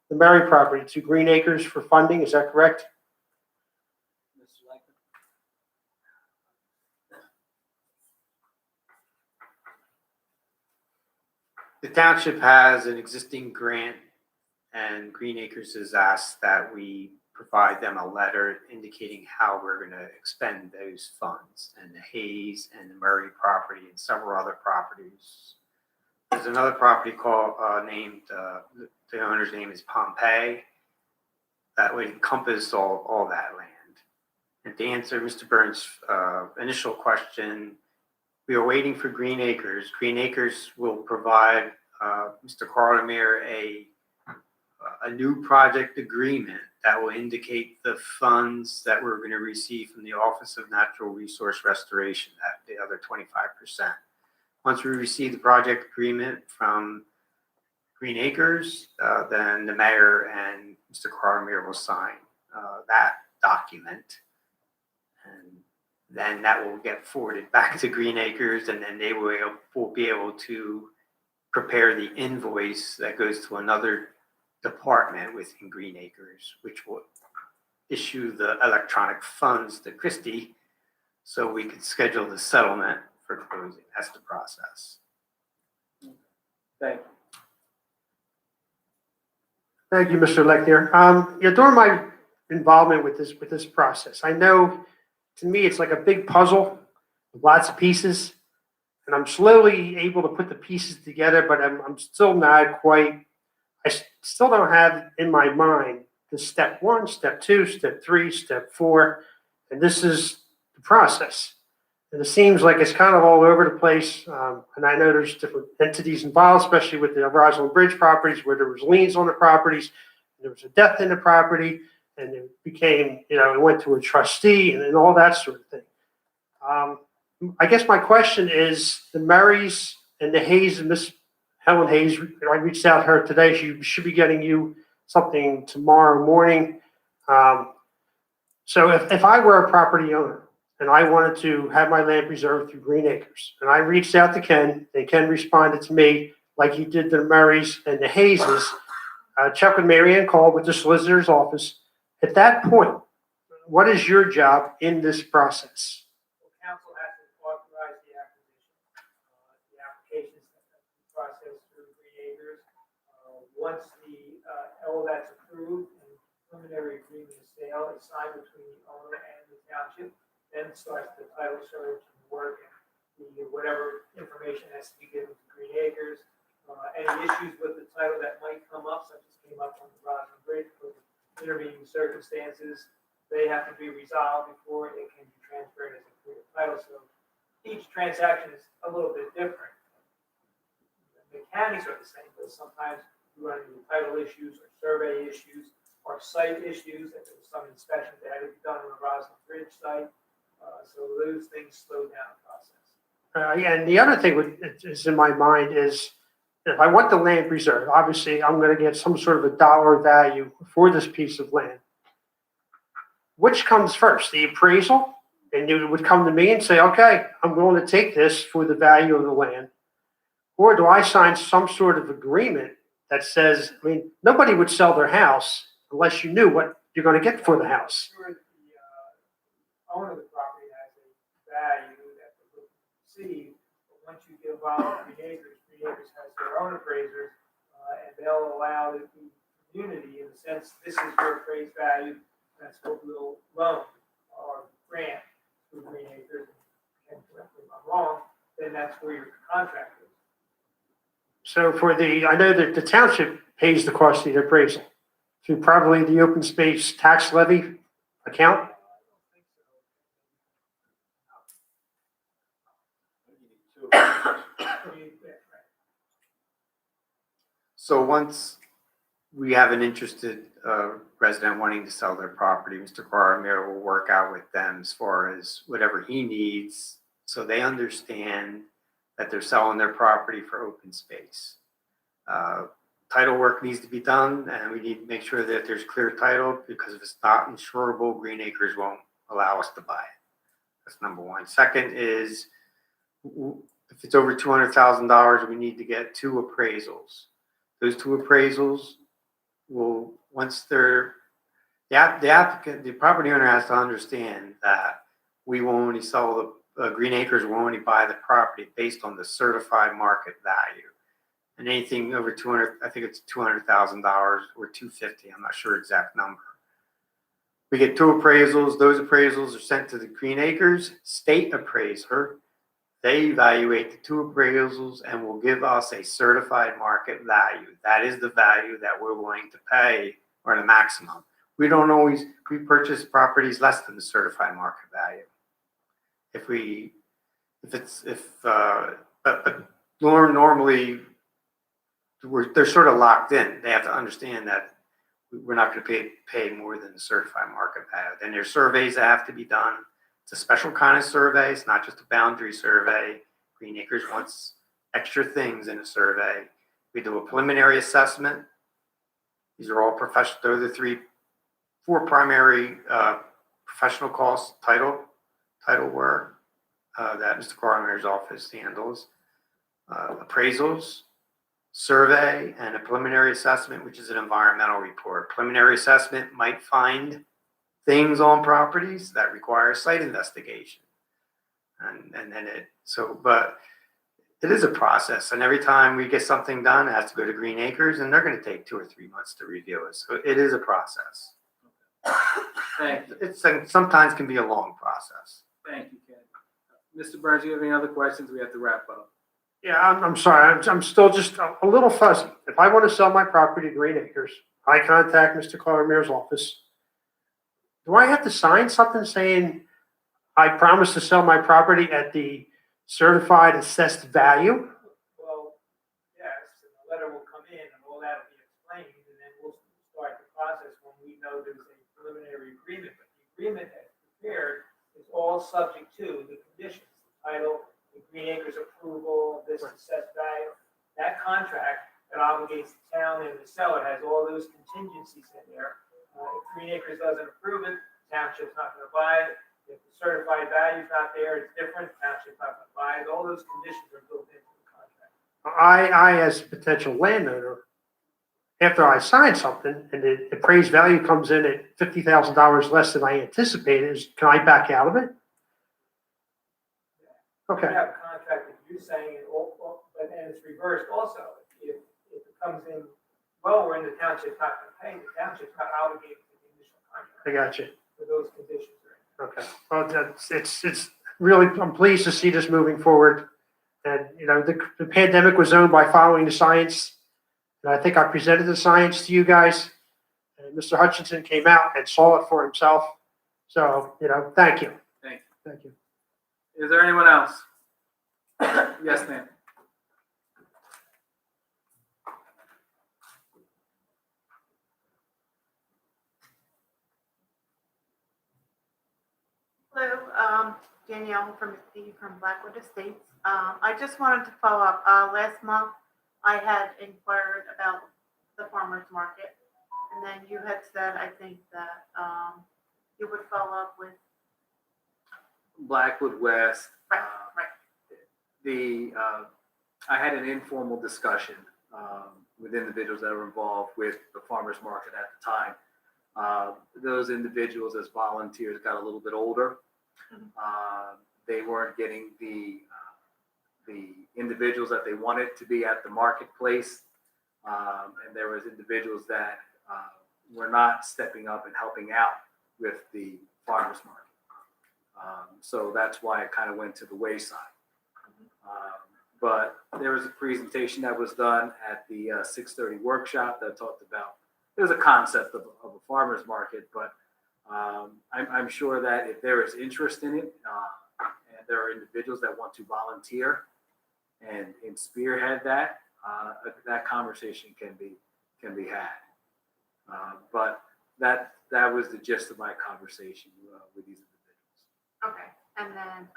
the Murray property, to Green Acres for funding. Is that correct? Mr. Langford? The township has an existing grant, and Green Acres has asked that we provide them a letter indicating how we're going to expend those funds. And the Hayes and the Murray property and several other properties. There's another property called named, the owner's name is Pompeii. That would encompass all that land. And to answer Mr. Burns' initial question, we are waiting for Green Acres. Green Acres will provide Mr. Carlemere a new project agreement that will indicate the funds that we're going to receive from the Office of Natural Resource Restoration, that the other 25%. Once we receive the project agreement from Green Acres, then the mayor and Mr. Carlemere will sign that document. And then that will get forwarded back to Green Acres, and then they will be able to prepare the invoice that goes to another department within Green Acres, which will issue the electronic funds to Christie so we could schedule the settlement for closing. That's the process. Thank you. Thank you, Mr. Lechner. During my involvement with this process, I know, to me, it's like a big puzzle with lots of pieces, and I'm slowly able to put the pieces together, but I'm still not quite, I still don't have in my mind the step 1, step 2, step 3, step 4, and this is the process. And it seems like it's kind of all over the place, and I know there's different entities involved, especially with the Rosalind Bridge properties, where there was liens on the properties, and there was a death in the property, and it became, it went to a trustee and all that sort of thing. I guess my question is, the Murrays and the Hayes, and Miss Helen Hayes, I reached out to her today. She should be getting you something tomorrow morning. So if I were a property owner and I wanted to have my land preserved through Green Acres, and I reached out to Ken, and Ken responded to me like he did to the Murrays and the Hayeses, Chuck and Marianne called with the solicitor's office. At that point, what is your job in this process? Council has to authorize the acquisition. The applications process through Green Acres. Once all that's approved and preliminary agreement of sale is signed between the owner and the township, then starts the title search and work and whatever information has to be given to Green Acres. Any issues with the title that might come up, such as came up on the Rosalind Bridge, for intervening circumstances, they have to be resolved before it can be transferred as a clear title. So each transaction is a little bit different. The mechanics are the same, but sometimes you run into title issues or survey issues or site issues. That there was some inspections that had to be done on the Rosalind Bridge site. So those things slow down the process. Yeah, and the other thing is in my mind is, if I want the land preserved, obviously I'm going to get some sort of a dollar value for this piece of land. Which comes first, the appraisal? And you would come to me and say, okay, I'm willing to take this for the value of the land. Or do I sign some sort of agreement that says, nobody would sell their house unless you knew what you're going to get for the house. Sure, the owner of the property has a value that they're looking to receive, but once you get involved with Green Acres has their own appraisers, and they'll allow the community, in the sense, this is your appraised value, that's what we'll loan or grant through Green Acres. And correct me if I'm wrong, then that's where your contract is. So I know that the township pays the cost of the appraisal through probably the open space tax levy account. So once we have an interested resident wanting to sell their property, Mr. Cormier will work out with them as far as whatever he needs, so they understand that they're selling their property for open space. Title work needs to be done, and we need to make sure that there's clear title, because if it's not insurable, Green Acres won't allow us to buy it. That's number one. Second is, if it's over $200,000, we need to get 2 appraisals. Those 2 appraisals will, once they're, the applicant, the property owner has to understand that we will only sell Green Acres will only buy the property based on the certified market value. And anything over 200, I think it's $200,000 or 250, I'm not sure exact number. We get 2 appraisals. Those appraisals are sent to the Green Acres state appraiser. They evaluate the 2 appraisals and will give us a certified market value. That is the value that we're willing to pay, or the maximum. We don't always, we purchase properties less than the certified market value. But normally they're sort of locked in. They have to understand that we're not going to pay more than the certified market value. Then there's surveys that have to be done. It's a special kind of survey. It's not just a boundary survey. Green Acres wants extra things in a survey. We do a preliminary assessment. These are all professional. They're the 4 primary professional costs: title work that Mr. Cormier's office handles, appraisals, survey, and a preliminary assessment, which is an environmental report. Preliminary assessment might find things on properties that require site investigation. And then but it is a process, and every time we get something done, it has to go to Green Acres, and they're going to take 2 or 3 months to review it. So it is a process. Thank you. It's sometimes can be a long process. Thank you, Ken. Mr. Burns, you have any other questions? We have to wrap up. Yeah, I'm sorry. I'm still just a little fuzzy. If I want to sell my property to Green Acres, I contact Mr. Cormier's office. Do I have to sign something saying I promise to sell my property at the certified assessed value? Well, yes, and the letter will come in and all that will be explained, and then we'll start the process when we know there's a preliminary agreement. But the agreement that's prepared is all subject to the conditions, the title, the Green Acres approval, this assessed value. That contract that obligates the town and the seller has all those contingencies in there. If Green Acres doesn't approve it, township's not going to buy it. If the certified value's not there, it's different, township's not going to buy it. All those conditions are built into the contract. I as a potential landowner, after I sign something and the appraised value comes in at $50,000 less than I anticipated, can I back out of it? Okay. You have a contract that you're saying, and it's reversed also. If it comes in lower and the township's not going to pay, the township's not obligated to the initial contract. I got you. For those conditions. Okay. Well, it's really, I'm pleased to see this moving forward. And, you know, the pandemic was owned by following the science. And I think I presented the science to you guys. And Mr. Hutchinson came out and saw it for himself. So, you know, thank you. Thank you. Thank you. Is there anyone else? Yes, ma'am. Hello, Danielle from Blackwood Estates. I just wanted to follow up. Last month, I had inquired about the farmer's market, and then you had said, I think, that you would follow up with. Blackwood West. Right. I had an informal discussion with individuals that were involved with the farmer's market at the time. Those individuals as volunteers got a little bit older. They weren't getting the individuals that they wanted to be at the marketplace. And there was individuals that were not stepping up and helping out with the farmer's market. So that's why it kind of went to the wayside. But there was a presentation that was done at the 6:30 workshop that talked about, there's a concept of a farmer's market, but I'm sure that if there is interest in it, and there are individuals that want to volunteer and spearhead that, that conversation can be had. But that was the gist of my conversation with these individuals. Okay, and then,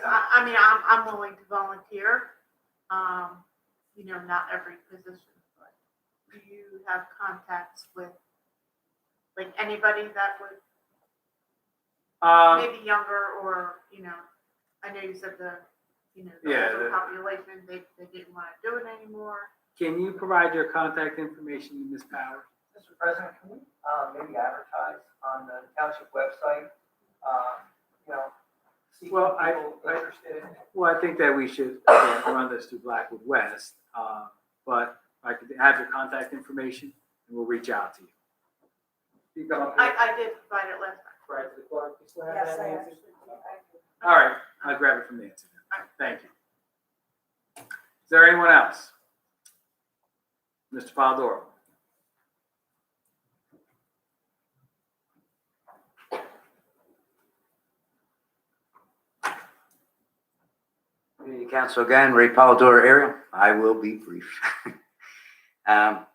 I mean, I'm willing to volunteer. You know, not every position, but do you have contacts with, like, anybody that would, maybe younger or, you know, I know you said the older population, they didn't want to do it anymore. Can you provide your contact information, Ms. Powers? Mr. President, can we maybe advertise on the township website, you know, see Well, people interested? Well, I think that we should run this through Blackwood West, but I could have your contact information and we'll reach out to you. I did provide it last time. Right, the clerk, you still have Yes, that, I Nancy? actually. All right, I'll grab it from Nancy. Thank you. Is there anyone else? Mr. Faldoro. Community Council again, Ray Polidoro area. I will be brief. I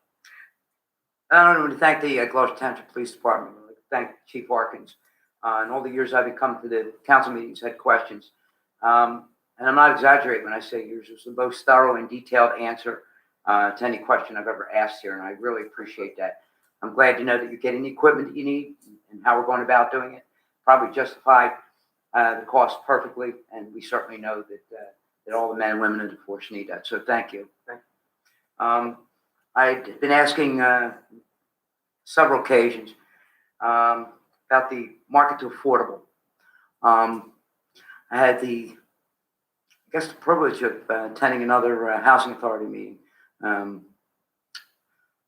want to thank the Gloucester Township Police Department. I want to thank Chief Harkins. In all the years I've been coming to the council meetings, had questions. And I'm not exaggerating when I say yours was the most thorough and detailed answer to any question I've ever asked here, and I really appreciate that. I'm glad to know that you're getting the equipment that you need and how we're going about doing it. Probably justified the cost perfectly, and we certainly know that all the men and women in the force need that. So thank you. I've been asking several occasions about the market to affordable. I had the privilege of attending another housing authority meeting on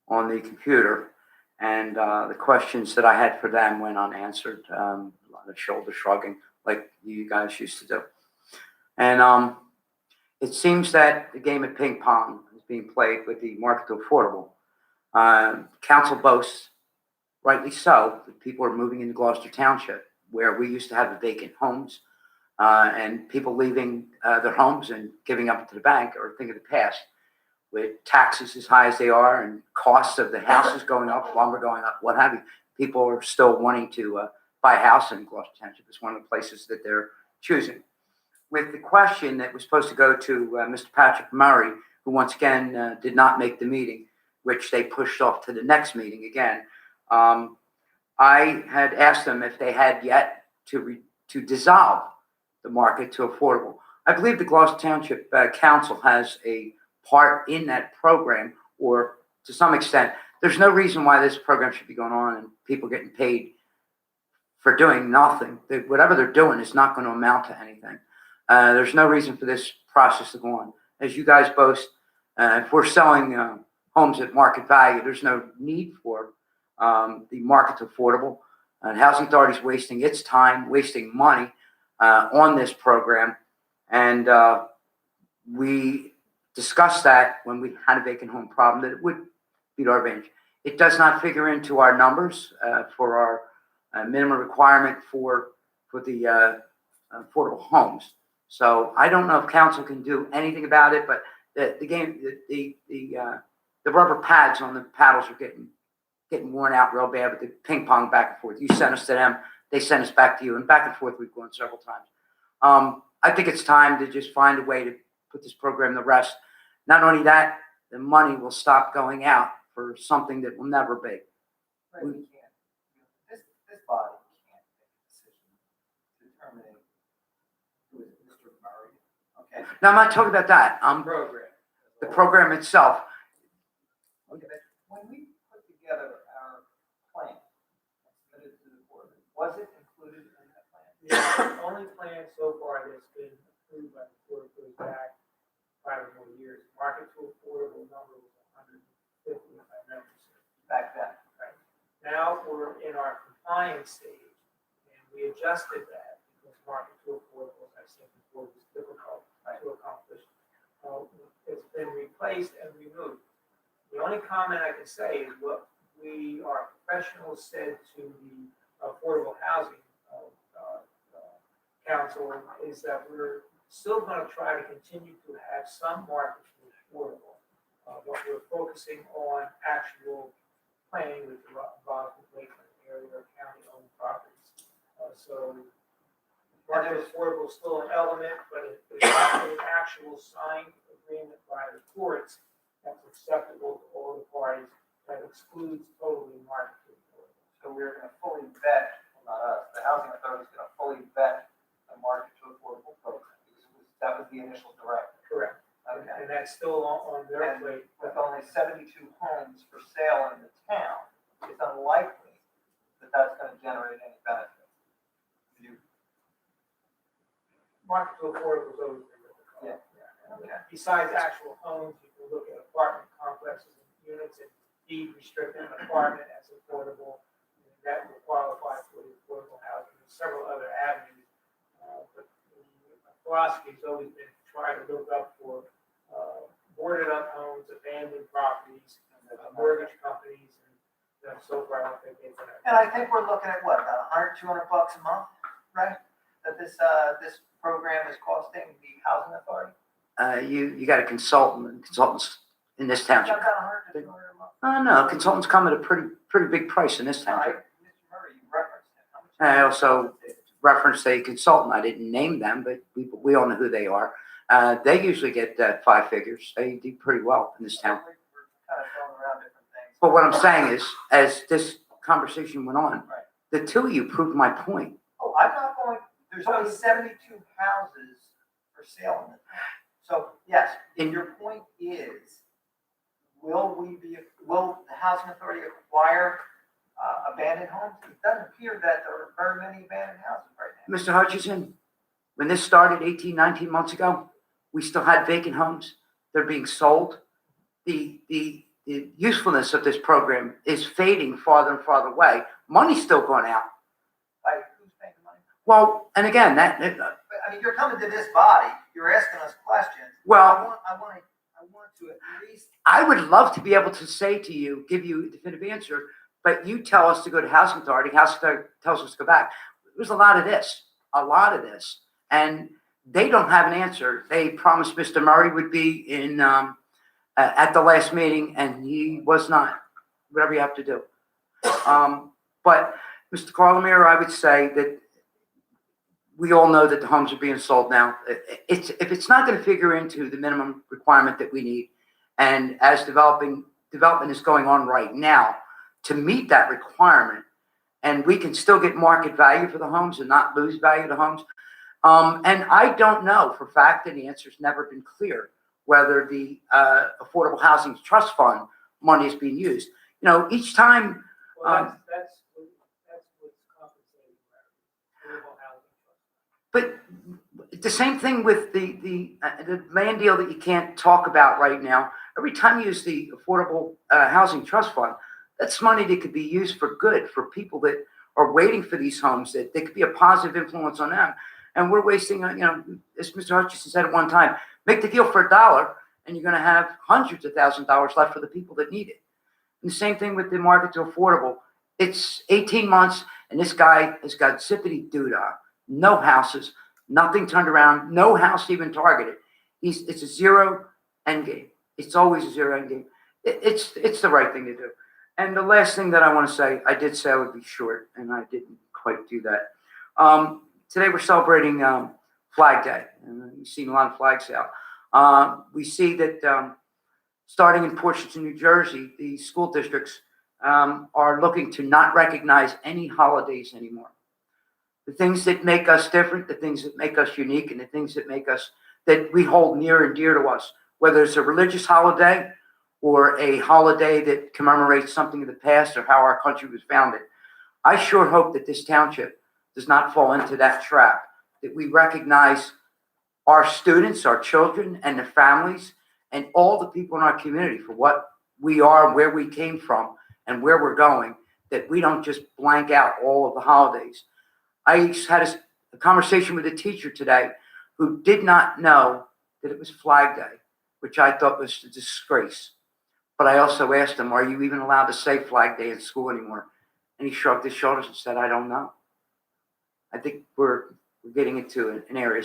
the computer, and the questions that I had for them went unanswered. A lot of shoulder shrugging, like you guys used to do. And it seems that the game of ping pong is being played with the market to affordable. Council boasts, rightly so, that people are moving into Gloucester Township, where we used to have the vacant homes, and people leaving their homes and giving up to the bank or a thing of the past. With taxes as high as they are and costs of the houses going up, lumber going up, what have you, people are still wanting to buy a house in Gloucester Township. It's one of the places that they're choosing. With the question that was supposed to go to Mr. Patrick Murray, who once again did not make the meeting, which they pushed off to the next meeting again. I had asked them if they had yet to dissolve the market to affordable. I believe the Gloucester Township Council has a part in that program, or to some extent. There's no reason why this program should be going on and people getting paid for doing nothing. Whatever they're doing is not going to amount to anything. There's no reason for this process to go on. As you guys boast, if we're selling homes at market value, there's no need for the market to affordable. And Housing Authority is wasting its time, wasting money on this program. And we discussed that when we had a vacant home problem, that it would beat our advantage. It does not figure into our numbers for our minimum requirement for the affordable homes. So I don't know if council can do anything about it, but the rubber pads on the paddles are getting worn out real bad with the ping pong back and forth. You sent us to them, they sent us back to you, and back and forth we've gone several times. I think it's time to just find a way to put this program to rest. Not only that, the money will stop going out for something that will never be. Right, we can't. This body can't make a decision to terminate who is Mr. Murray. Okay. Now, I'm not talking about that. The program itself. Okay. When we put together our plan and submitted it to the board, was it included in that plan? The only plan so far that's been approved by the board goes back 5 or more years. Market to affordable number was 150, if I remember. Back then. Right. Now we're in our compliance stage, and we adjusted that because market to affordable, as I said before, was difficult to accomplish. It's been replaced and removed. The only comment I can say is what our professionals said to the Affordable Housing Council is that we're Still gonna try to continue to have some market for affordable, but we're focusing on actual planning with the Rockland Lakeland area or county-owned properties. So market affordable is still an element, but it's not an actual signed agreement by the courts that's acceptable to all the parties that excludes totally market affordable. So we're gonna fully vet, well, not us, the housing authority is gonna fully vet the market to affordable program. That was the initial directive. Correct. Okay. And that's still on their And plate. with only 72 homes for sale in the town, it's unlikely that that's gonna generate any benefit. Market to affordable is always been really hard. Yeah. Okay. Besides actual homes, you can look at apartment complexes and units and deed restrict an apartment as affordable. And that will qualify for the affordable housing. There's several other avenues. But the philosophy has always been to try to look up for boarded up homes, abandoned properties, mortgage companies, and so far I don't think they've been. And I think we're looking at what, about $100, $200 a month, right? That this program is costing the housing authority? You got a consultants in this township. About $100 to $200 a month. No, consultants come at a pretty big price in this No, township. Mr. Murray, you referenced him. How much? I also referenced a consultant. I didn't name them, but we all know who they are. They usually get 5 figures. They do pretty well in this town. We're kind of throwing around different things. But what I'm saying is, as this conversation went on, Right. the two of you proved my point. Oh, I'm not going, there's only 72 houses for sale in the town. So, yes, and your point is, will the housing authority acquire abandoned homes? It doesn't appear that there are very many abandoned houses right now. Mr. Hutchison, when this started 18, 19 months ago, we still had vacant homes. They're being sold. The usefulness of this program is fading farther and farther away. Money's still going out. Like, who's paying the money? Well, and again, But, I mean, you're coming to this body, you're asking us questions. Well, I want to at least. I would love to be able to say to you, give you a definitive answer, but you tell us to go to housing authority tells us to go back. There's a lot of this, and they don't have an answer. They promised Mr. Murray would be in at the last meeting, and he was not. Whatever you have to do. But Mr. Carlemere, I would say that we all know that the homes are being sold now. If it's not going to figure into the minimum requirement that we need, and as development is going on right now to meet that requirement, and we can still get market value for the homes and not lose value to homes. And I don't know for a fact, and the answer's never been clear, whether the Affordable Housing Trust Fund money is being used. You know, each time. Well, that's what's compensating affordable housing. But the same thing with the land deal that you can't talk about right now. Every time you use the Affordable Housing Trust Fund, that's money that could be used for good, for people that are waiting for these homes, that they could be a positive influence on them. And we're wasting, as Mr. Hutchison said at one time, make the deal for $1 and you're going to have hundreds of thousands of dollars left for the people that need it. And the same thing with the market to affordable. It's 18 months and this guy has got zippity doodah, no houses, nothing turned around, no house even targeted. It's a zero end game. It's always a zero end game. It's the right thing to do. And the last thing that I want to say, I did say I would be short, and I didn't quite do that. Today we're celebrating Flag Day, and you've seen a lot of flags out. We see that starting in portions in New Jersey, the school districts are looking to not recognize any holidays anymore. The things that make us different, the things that make us unique, and the things that make us, that we hold near and dear to us, whether it's a religious holiday or a holiday that commemorates something of the past or how our country was founded. I sure hope that this township does not fall into that trap, that we recognize our students, our children, and their families, and all the people in our community for what we are, where we came from, and where we're going, that we don't just blank out all of the holidays. I had a conversation with a teacher today who did not know that it was Flag Day, which I thought was a disgrace. But I also asked him, are you even allowed to say Flag Day in school anymore? And he shrugged his shoulders and said, I don't know. I think we're we're getting into an area,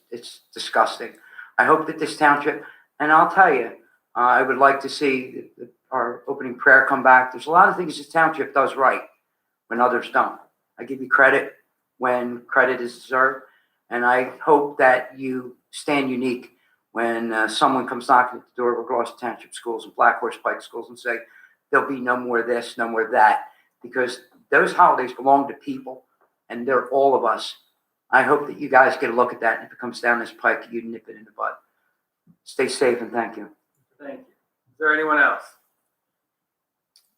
it's disgusting. I hope that this township, and I'll tell you, I would like to see our opening prayer come back. There's a lot of things this township does right when others don't. I give you credit when credit is deserved, and I hope that you stand unique when someone comes knocking at the door of Gloucester Township schools and Black Horse Pike schools and say, there'll be no more this, no more that, because those holidays belong to people, and they're all of us. I hope that you guys get a look at that, and if it comes down this pike, you nip it in the bud. Stay safe, and thank you. Thank you. Is there anyone else?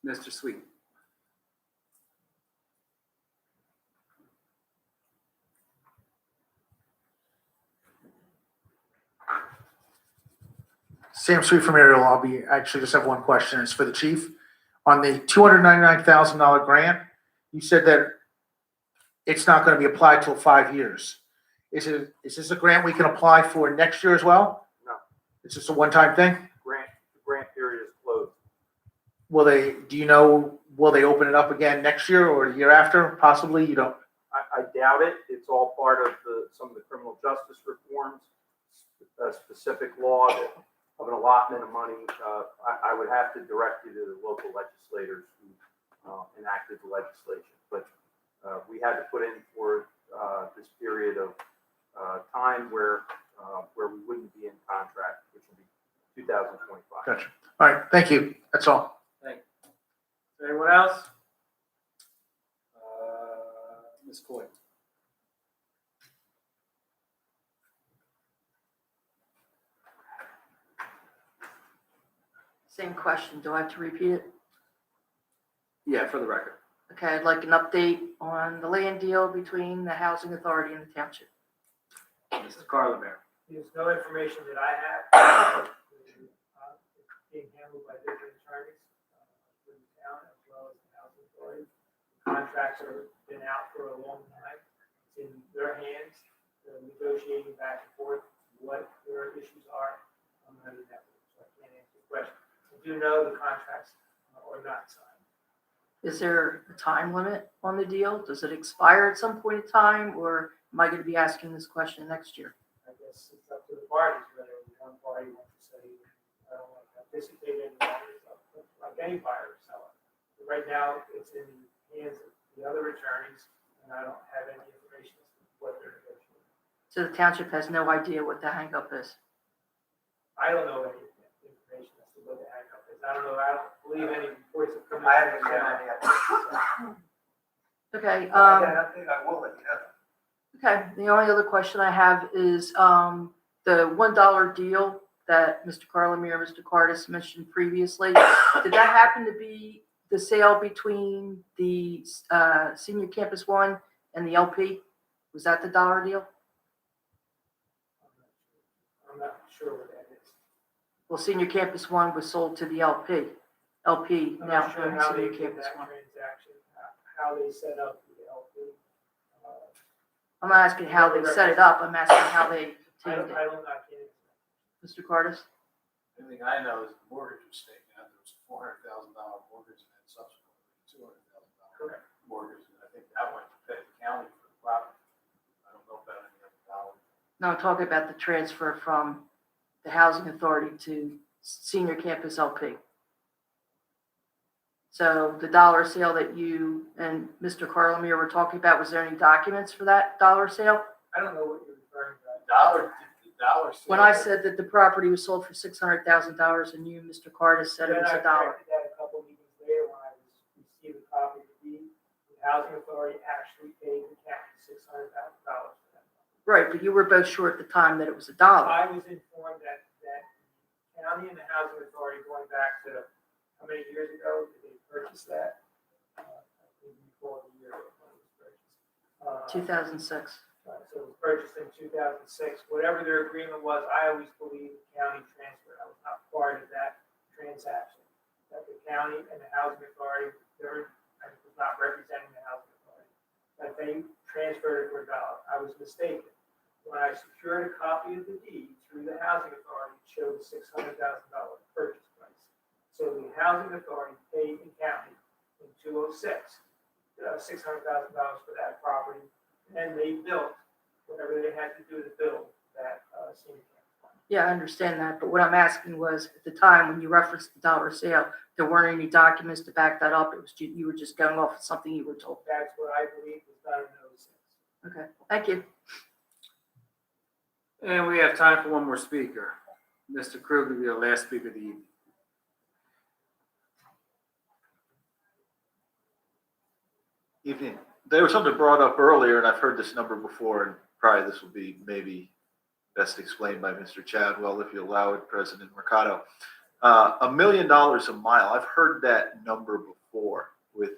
Mr. Sweet. Sam Sweet from Ariel. Actually just have one question. It's for the chief. On the $299,000 grant, you said that it's not going to be applied till 5 years. Is this a grant we can apply for next year as well? No. It's just a one-time thing? The grant period is closed. Will they open it up again next year or the year after? Possibly, you don't. I doubt it. It's all part of some of the criminal justice reforms, a specific law of an allotment of money. I would have to direct you to the local legislators who enacted the legislation. But we had to put in for this period of time where we wouldn't be in contract, which will be 2025. Gotcha. All right, thank you. That's all. Thank you. Is there anyone else? Ms. Coy. Same question. Do I have to repeat it? Yeah, for the record. Okay, I'd like an update on the land deal between the housing authority and the township. Mr. Carlebert. There's no information that I have. It's being handled by different attorneys for the town as well as the housing authority. Contracts have been out for a long time. It's in their hands. They're negotiating back and forth what their issues are. I'm not in that, so I can't answer the question. I do know the contracts are not signed. Is there a time limit on the deal? Does it expire at some point in time, or am I going to be asking this question next year? I guess it's up to the parties, whether one party wants to say, I don't want to participate any longer. It's up to, like any buyer or seller. But right now, it's in the hands of the other attorneys, and I don't have any information as to what they're negotiating. So the township has no idea what the hangup is. I don't know any information as to what the hang-up is. I don't know, I don't believe any reports have come in. I haven't seen any updates. Okay. If I get an update, I will let you know. Okay. The only other question I have is the $1 deal that Mr. Carlemere and Mr. Cardis mentioned previously. Did that happen to be the sale between the Senior Campus 1 and the LP? Was that the dollar deal? I'm not sure what that is. Well, Senior Campus 1 was sold to the LP. LP I'm now not sure owns how they Senior did Campus that 1. transaction, how they set up the LP. I'm not asking how they set it up. I'm asking how they I obtained it. don't know, Mr. Cardis? The only thing I know is the mortgage was taken out. There was $400,000 mortgage and then subsequently $200,000 mortgage. And I think that went to pay the county for the property. I don't know about any other dollars. No, I'm talking about the transfer from the housing authority to Senior Campus LP. So the dollar sale that you and Mr. Carlemere were talking about, was there any documents for that dollar sale? I don't know what you're referring to. The dollar. When I said that the property was sold for $600,000 and you, Mr. Cardis, said it was I $1. corrected that a couple meetings later when I received a copy of the deed. The housing authority actually paid the county $600,000 for that. Right, but you were both sure at the time that it was $1. I was informed that the county and the housing authority, going back to how many years ago did they purchase that? I think you called the year when it was purchased. 2006. So it was purchased in 2006. Whatever their agreement was, I always believed the county transferred. I was not part of that transaction. That the county and the housing authority, I was not representing the housing authority, that they transferred it for $1. I was mistaken. When I secured a copy of the deed through the housing authority, it showed a $600,000 purchase price. So the housing authority paid the county in 2006, $600,000 for that property. And they built whatever they had to do to build that, senior center. Yeah, I understand that, but what I'm asking was, at the time when you referenced the dollar sale, there weren't any documents to back that up. It was, you were just going off of something you were told. That's what I believe was done in those things. Okay, thank you. And we have time for one more speaker. Mr. Krug will be the last speaker of the evening. Evening. There was something brought up earlier, and I've heard this number before, and probably this will be maybe best explained by Mr. Chadwell, if you allow it, President Mercado. $1 million a mile. I've heard that number before with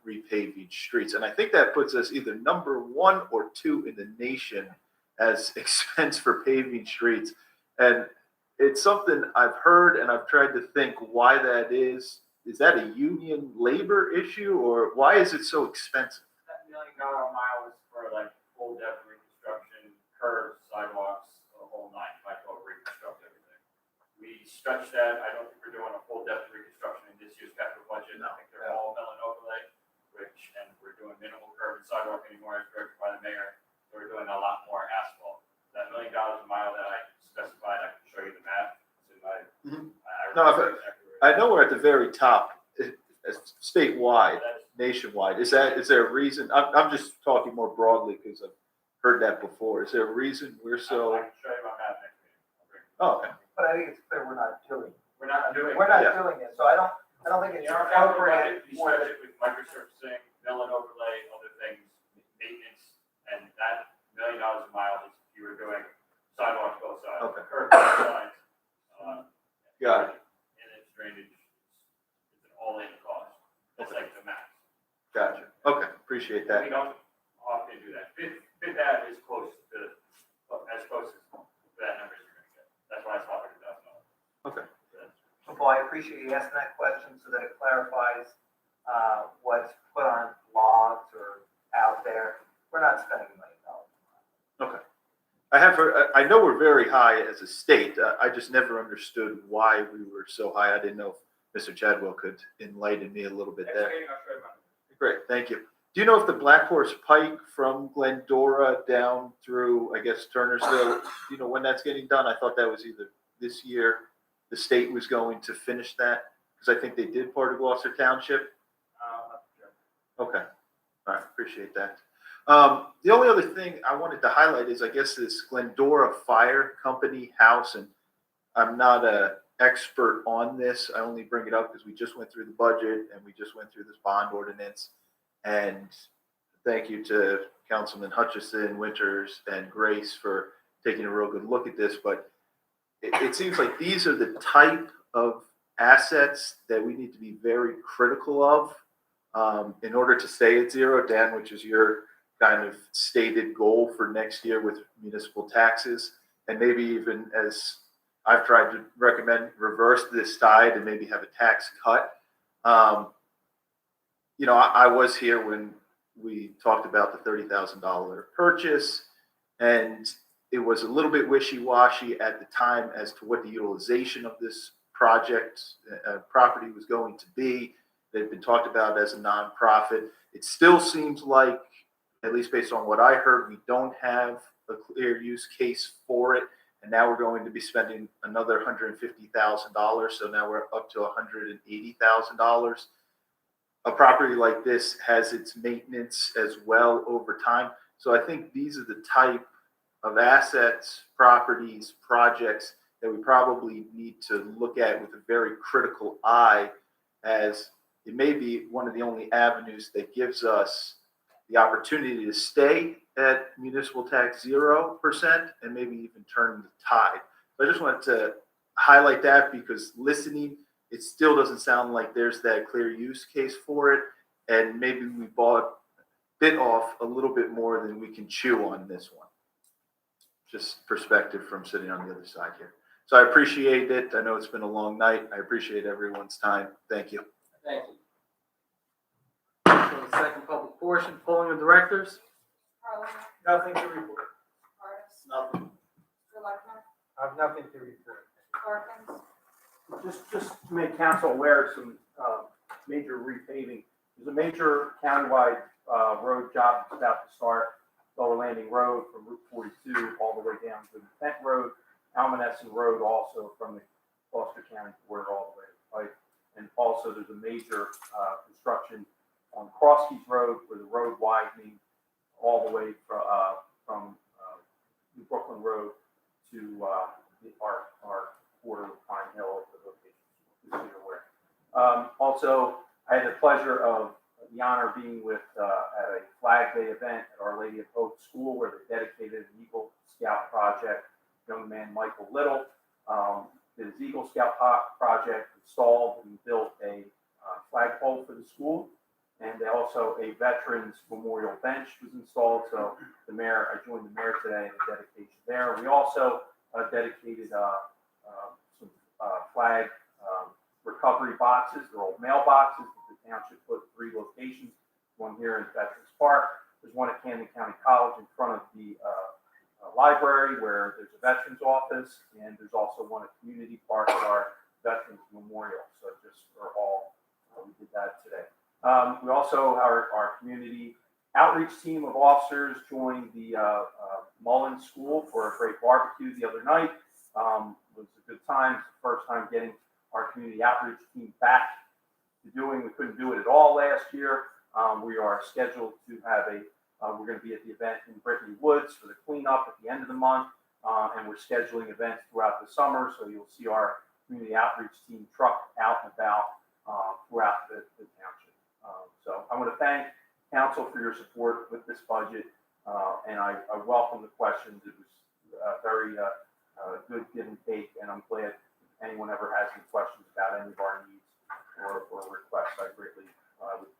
repaving streets, and I think that puts us either number 1 or 2 in the nation as expense for paving streets. And it's something I've heard, and I've tried to think why that is. Is that a union labor issue, or why is it so expensive? That $1 million a mile is for like full depth reconstruction, curbs, sidewalks, the whole nine. Might as well reconstruct everything. We stretched that. I don't think we're doing a full depth reconstruction in this year's capital budget. I think they're all mill and overlay, and we're doing minimal curb and sidewalk anymore as directed by the mayor. So we're doing a lot more asphalt. That $1 million a mile that I specified, I can show you the math. It's in my, I know we're at the very top, statewide, nationwide. Is there a reason? I'm just talking more broadly because I've heard that before. Is there a reason we're so? I can show you my math next meeting. Oh, okay. But I think it's clear we're not doing it. We're not doing it, so I don't think it's In our capital appropriate. budget, we stretch it with microsurfacing, mill and overlay, other things, maintenance, and that $1 million a mile is if you were doing sidewalks both sides. Okay. Curbs both sides. Got it. And it's drainage, it's an all-in cost. That's like the max. Gotcha. Okay, appreciate that. We don't often do that. Fifth Ave is close to, as close as that number you're gonna get. That's why it's $500,000. Okay. So, Paul, I appreciate you asking that question so that it clarifies what's put on blogs or out there. We're not spending $1 million. Okay. I know we're very high as a state. I just never understood why we were so high. I didn't know if Mr. Chadwell could enlighten me a little bit there. Great, thank you. Do you know if the Black Horse Pike from Glendora down through, I guess, Turnersville, do you know when that's getting done? I thought that was either this year, the state was going to finish that, because I think they did part of Gloucester Township. Okay, all right, appreciate that. The only other thing I wanted to highlight is, I guess, this Glendora Fire Company house, and I'm not an expert on this. I only bring it up because we just went through the budget and we just went through this bond ordinance. And thank you to Councilman Hutchison, Winters, and Grace for taking a real good look at this. But it seems like these are the type of assets that we need to be very critical of in order to stay at zero. Dan, which is your kind of stated goal for next year with municipal taxes, and maybe even, as I've tried to recommend, reverse this tide and maybe have a tax cut. You know, I was here when we talked about the $30,000 purchase, and it was a little bit wishy-washy at the time as to what the utilization of this project property was going to be. They've been talked about as a nonprofit. It still seems like, at least based on what I heard, we don't have a clear use case for it. And now we're going to be spending another $150,000. So now we're up to $180,000. A property like this has its maintenance as well over time. So I think these are the type of assets, properties, projects that we probably need to look at with a very critical eye, as it may be one of the only avenues that gives us the opportunity to stay at municipal tax 0% and maybe even turn the tide. So I just wanted to highlight that, because listening, it still doesn't sound like there's that clear use case for it. And maybe we bit off a little bit more than we can chew on this one. Just perspective from sitting on the other side here. So I appreciate it. I know it's been a long night. I appreciate everyone's time. Thank you. Thank you. So the second public portion, polling of directors. Carlin, Nothing to report. Curtis, Nothing. Mr. Lechner, I have nothing to report. Perkins, Just to make council aware of some major repaving. There's a major countywide road job that's about to start Lower Landing Road from Route 42 all the way down to the Kent Road, Almanesson Road also from the Gloucester County border all the way to Pike. And also there's a major construction on Cross Keys Road where the road widening all the way from New Brooklyn Road to our border with Pine Hill at the location, just so you're aware. Also, I had the pleasure of the honor of being with at a Flag Day event at Our Lady of Hope School where they dedicated an Eagle Scout project. Young man Michael Little did his Eagle Scout project, installed and built a flagpole for the school. And also a Veterans Memorial Bench was installed. So the mayor, I joined the mayor today in the dedication there. We also dedicated some flag recovery boxes. They're old mailboxes that the township put in 3 locations. One here in Veterans Park. There's one at Camden County College in front of the library where there's a veterans office, and there's also one at Community Park at our Veterans Memorial. So just for all, we did that today. We also, our community outreach team of officers joined the Mullen School for a great barbecue the other night. It was a good time. It's the first time getting our community outreach team back to doing. We couldn't do it at all last year. We are scheduled to have we're going to be at the event in Brittany Woods for the cleanup at the end of the month. And we're scheduling events throughout the summer. So you'll see our community outreach team truck out and about throughout the township. So I want to thank council for your support with this budget. And I welcome the questions. It was very good give and take. And I'm glad if anyone ever has any questions about any of our needs or requests, I greatly would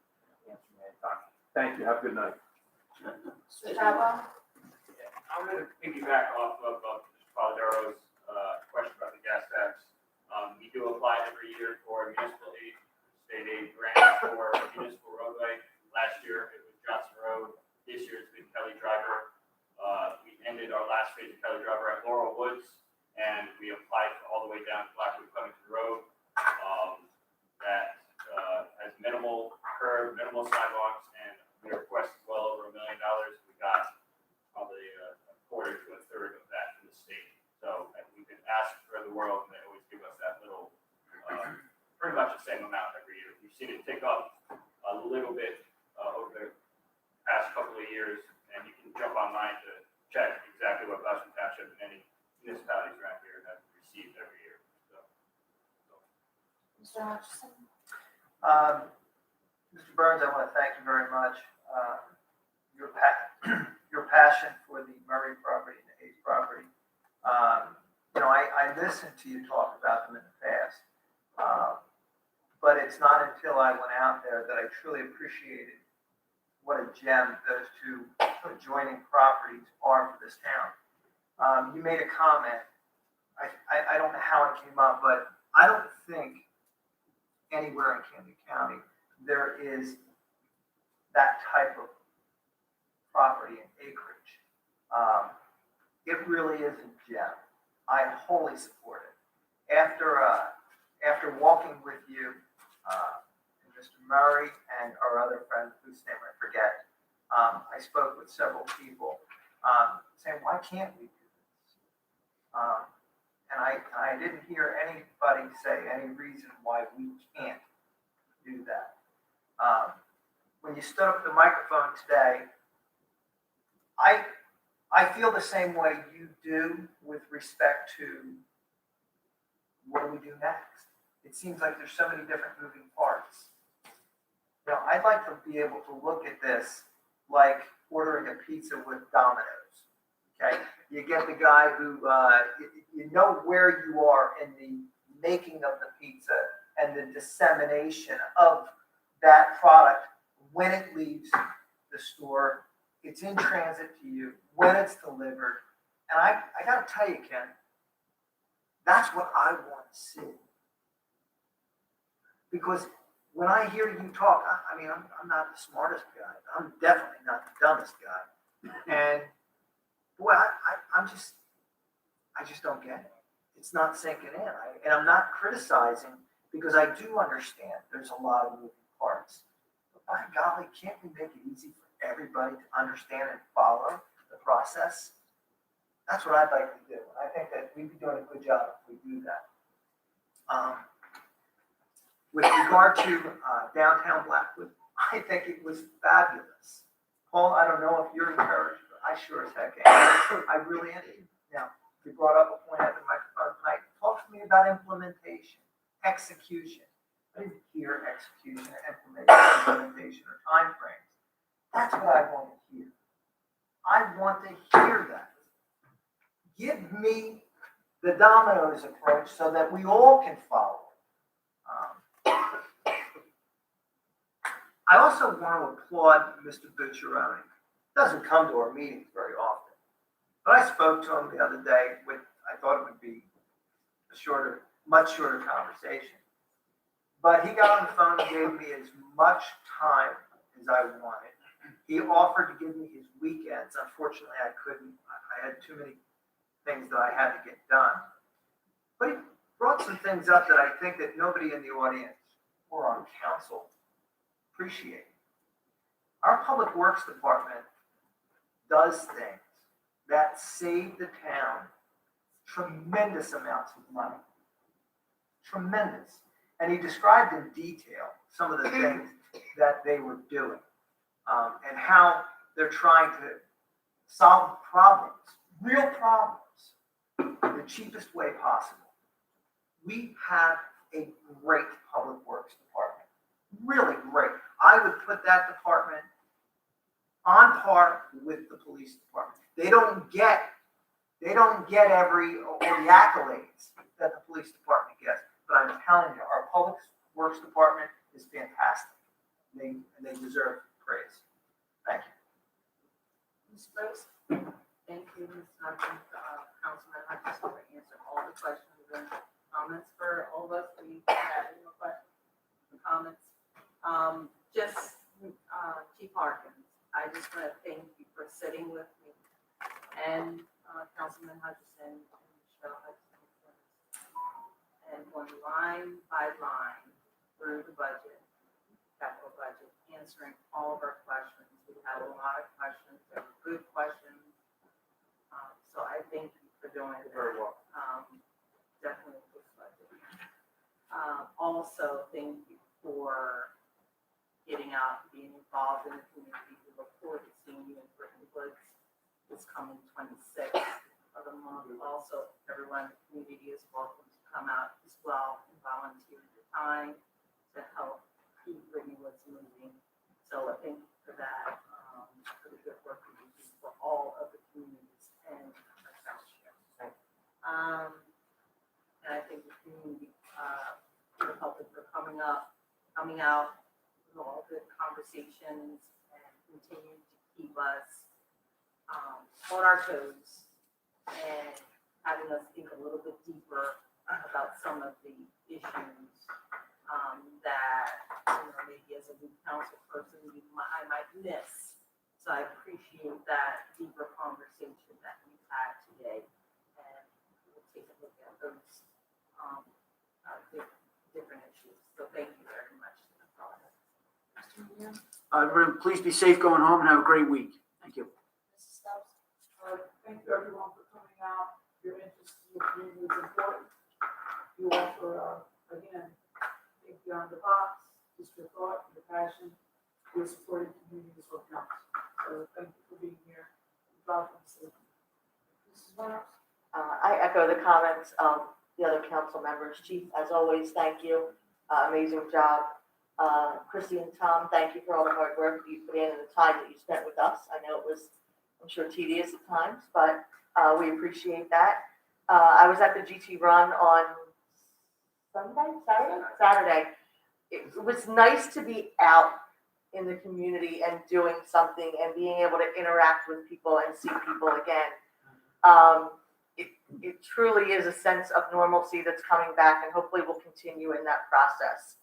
answer them anytime. Thank you. Have a good night. Chavo? I'm going to piggyback off of Mr. Paladero's question about the gas tax. We do apply every year for municipal aid, state aid grant for a municipal roadway. Last year it was Johnson Road. This year it's been Kelly Driver. We ended our last phase of Kelly Driver at Laurel Woods, and we applied for all the way down to Blackwood Covington Road. That has minimal curb, minimal sidewalks, and we requested well over $1 million. We got probably a quarter to a third of that from the state. So we've been asked for the world, and they always give us that little, pretty much the same amount every year. We've seen it tick up a little bit over the past couple of years, and you can jump online to check exactly what Gloucester Township and any municipalities around here have received every year. Mr. Hutchison? Mr. Burns, I want to thank you very much. Your passion for the Murray property and the Hayes property. I listened to you talk about them in the past, but it's not until I went out there that I truly appreciated what a gem those 2 adjoining properties are for this town. You made a comment. I don't know how it came up, but I don't think anywhere in Camden County there is that type of property and acreage. It really is a gem. I wholly support it. After walking with you, and Mr. Murray and our other friend, whose name I forget, I spoke with several people saying, why can't we do this? And I didn't hear anybody say any reason why we can't do that. When you stood up the microphone today, I feel the same way you do with respect to what do we do next? It seems like there's so many different moving parts. I'd like to be able to look at this like ordering a pizza with Domino's. Okay, you get the guy who you know where you are in the making of the pizza and the dissemination of that product when it leaves the store. It's in transit to you when it's delivered. And I got to tell you, Ken, that's what I want to see. Because when I hear you talk, I mean, I'm not the smartest guy. I'm definitely not the dumbest guy. And boy, I just don't get it. It's not sinking in. And I'm not criticizing because I do understand there's a lot of moving parts. But by golly, can't we make it easy for everybody to understand and follow the process. That's what I'd like to do. I think that we'd be doing a good job if we do that. With regard to downtown Blackwood, I think it was fabulous. Paul, I don't know if you're encouraged, but I sure as heck am. I really am. Now, you brought up a point at the microphone tonight. Talk to me about implementation, execution. I didn't hear execution or implementation or timeframes. That's what I want to hear. I want to hear that. Give me the dominoes approach so that we all can follow. I also want to applaud Mr. Bucciarone. Doesn't come to our meetings very often, but I spoke to him the other day with, I thought it would be a shorter, much shorter conversation. But he got on the phone and gave me as much time as I wanted. He offered to give me his weekends. Unfortunately, I couldn't. I had too many things that I had to get done. But he brought some things up that I think that nobody in the audience or on council appreciate. Our Public Works Department does things that save the town tremendous amounts of money. Tremendous. And he described in detail some of the things that they were doing and how they're trying to solve problems, real problems, in the cheapest way possible. We have a great Public Works Department. Really great. I would put that department on par with the police department. They don't get every or the accolades that the police department gets, but I'm telling you, our Public Works Department is fantastic. They deserve praise. Thank you. Ms. Grace? Thank you, Ms. Hudson, Councilman Hutchinson, for answering all the questions and comments for all of us. Do you have any more questions or comments? Chief Harkins, I just want to thank you for sitting with me and Councilman Hutchinson and Michelle Hutchinson and going line by line through the budget, capital budget, answering all of our questions. We had a lot of questions, they were good questions. So I thank you for doing that. Very well. Definitely a good budget. Also, thank you for getting out, being involved in the community. We look forward to seeing you in Britain Woods this coming 26th of the month. Also, everyone in the community is welcome to come out as well and volunteer your time to help keep Brittany Woods moving. So thank you for that, for the good work that you do for all of the communities in our township. And I think the community, the public for coming out with all good conversations and continue to keep us on our toes and having us think a little bit deeper about some of the issues that, maybe as a new council person, I might miss. So I appreciate that deeper conversation that we've had today, and we'll take a look at those different issues. So thank you very much. Please be safe going home and have a great week. Thank you. Mrs. Stubbs? Thank you everyone for coming out. Your interest in the community is important. You offer, again, think beyond the box, just your thought, your passion, your supporting communities what counts. So thank you for being here. Welcome, Mrs. Reynolds? I echo the comments of the other council members. Chief, as always, thank you. Amazing job. Christy and Tom, thank you for all the hard work you put in and the time that you spent with us. I know it was, I'm sure, tedious at times, but we appreciate that. I was at the GT Run on Saturday. It was nice to be out in the community and doing something and being able to interact with people and see people again. It truly is a sense of normalcy that's coming back, and hopefully will continue in that process.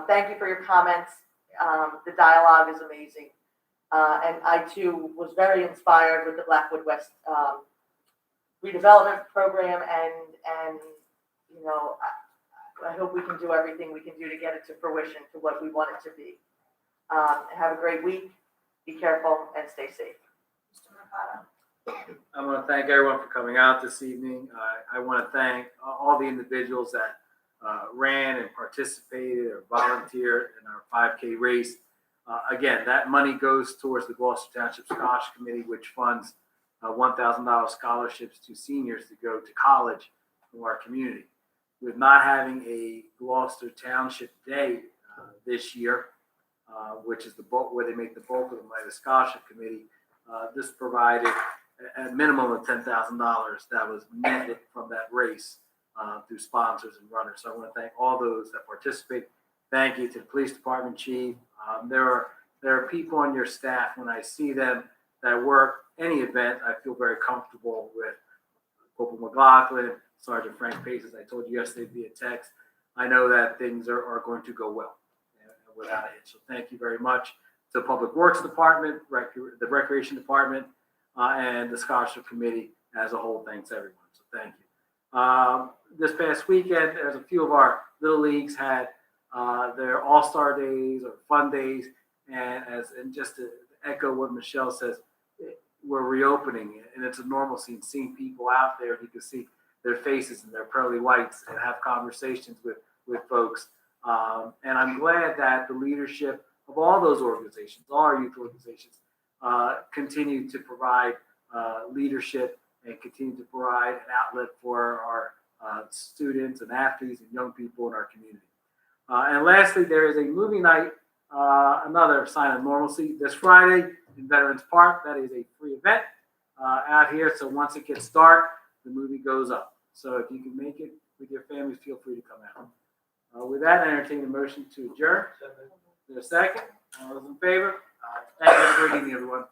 Thank you for your comments. The dialogue is amazing. And I too was very inspired with the Blackwood West redevelopment program, and I hope we can do everything we can do to get it to fruition to what we want it to be. Have a great week. Be careful and stay safe. Mr. Mercado? I want to thank everyone for coming out this evening. I want to thank all the individuals that ran and participated or volunteered in our 5K race. Again, that money goes towards the Gloucester Township Scholarship Committee, which funds $1,000 scholarships to seniors to go to college from our community. With not having a Gloucester Township Day this year, which is the bulk where they make the bulk of the money, the scholarship committee, this provided a minimum of $10,000 that was netted from that race through sponsors and runners. So I want to thank all those that participate. Thank you to the police department chief. There are people on your staff, when I see them that work any event, I feel very comfortable with Corporal McLaughlin, Sergeant Frank Pace, as I told you yesterday via text. I know that things are going to go well without a hitch. So thank you very much to the Public Works Department, the Recreation Department, and the Scholarship Committee as a whole. Thanks everyone. So thank you. This past weekend, there's a few of our little leagues had their all-star days or fun days, and just to echo what Michelle says, we're reopening it, and it's a normalcy and seeing people out there. You can see their faces and their pearly whites and have conversations with folks. And I'm glad that the leadership of all those organizations, all our youth organizations, continue to provide leadership and continue to provide an outlet for our students and athletes and young people in our community. And lastly, there is a movie night, another sign of normalcy, this Friday in Veterans Park. That is a free event out here. So once it gets dark, the movie goes up. So if you can make it with your families, feel free to come out. With that, I entertain the motion to adjourn. Is there a second? All those in favor? Thank you. Have a great evening, everyone.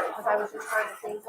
Because I was just trying to think.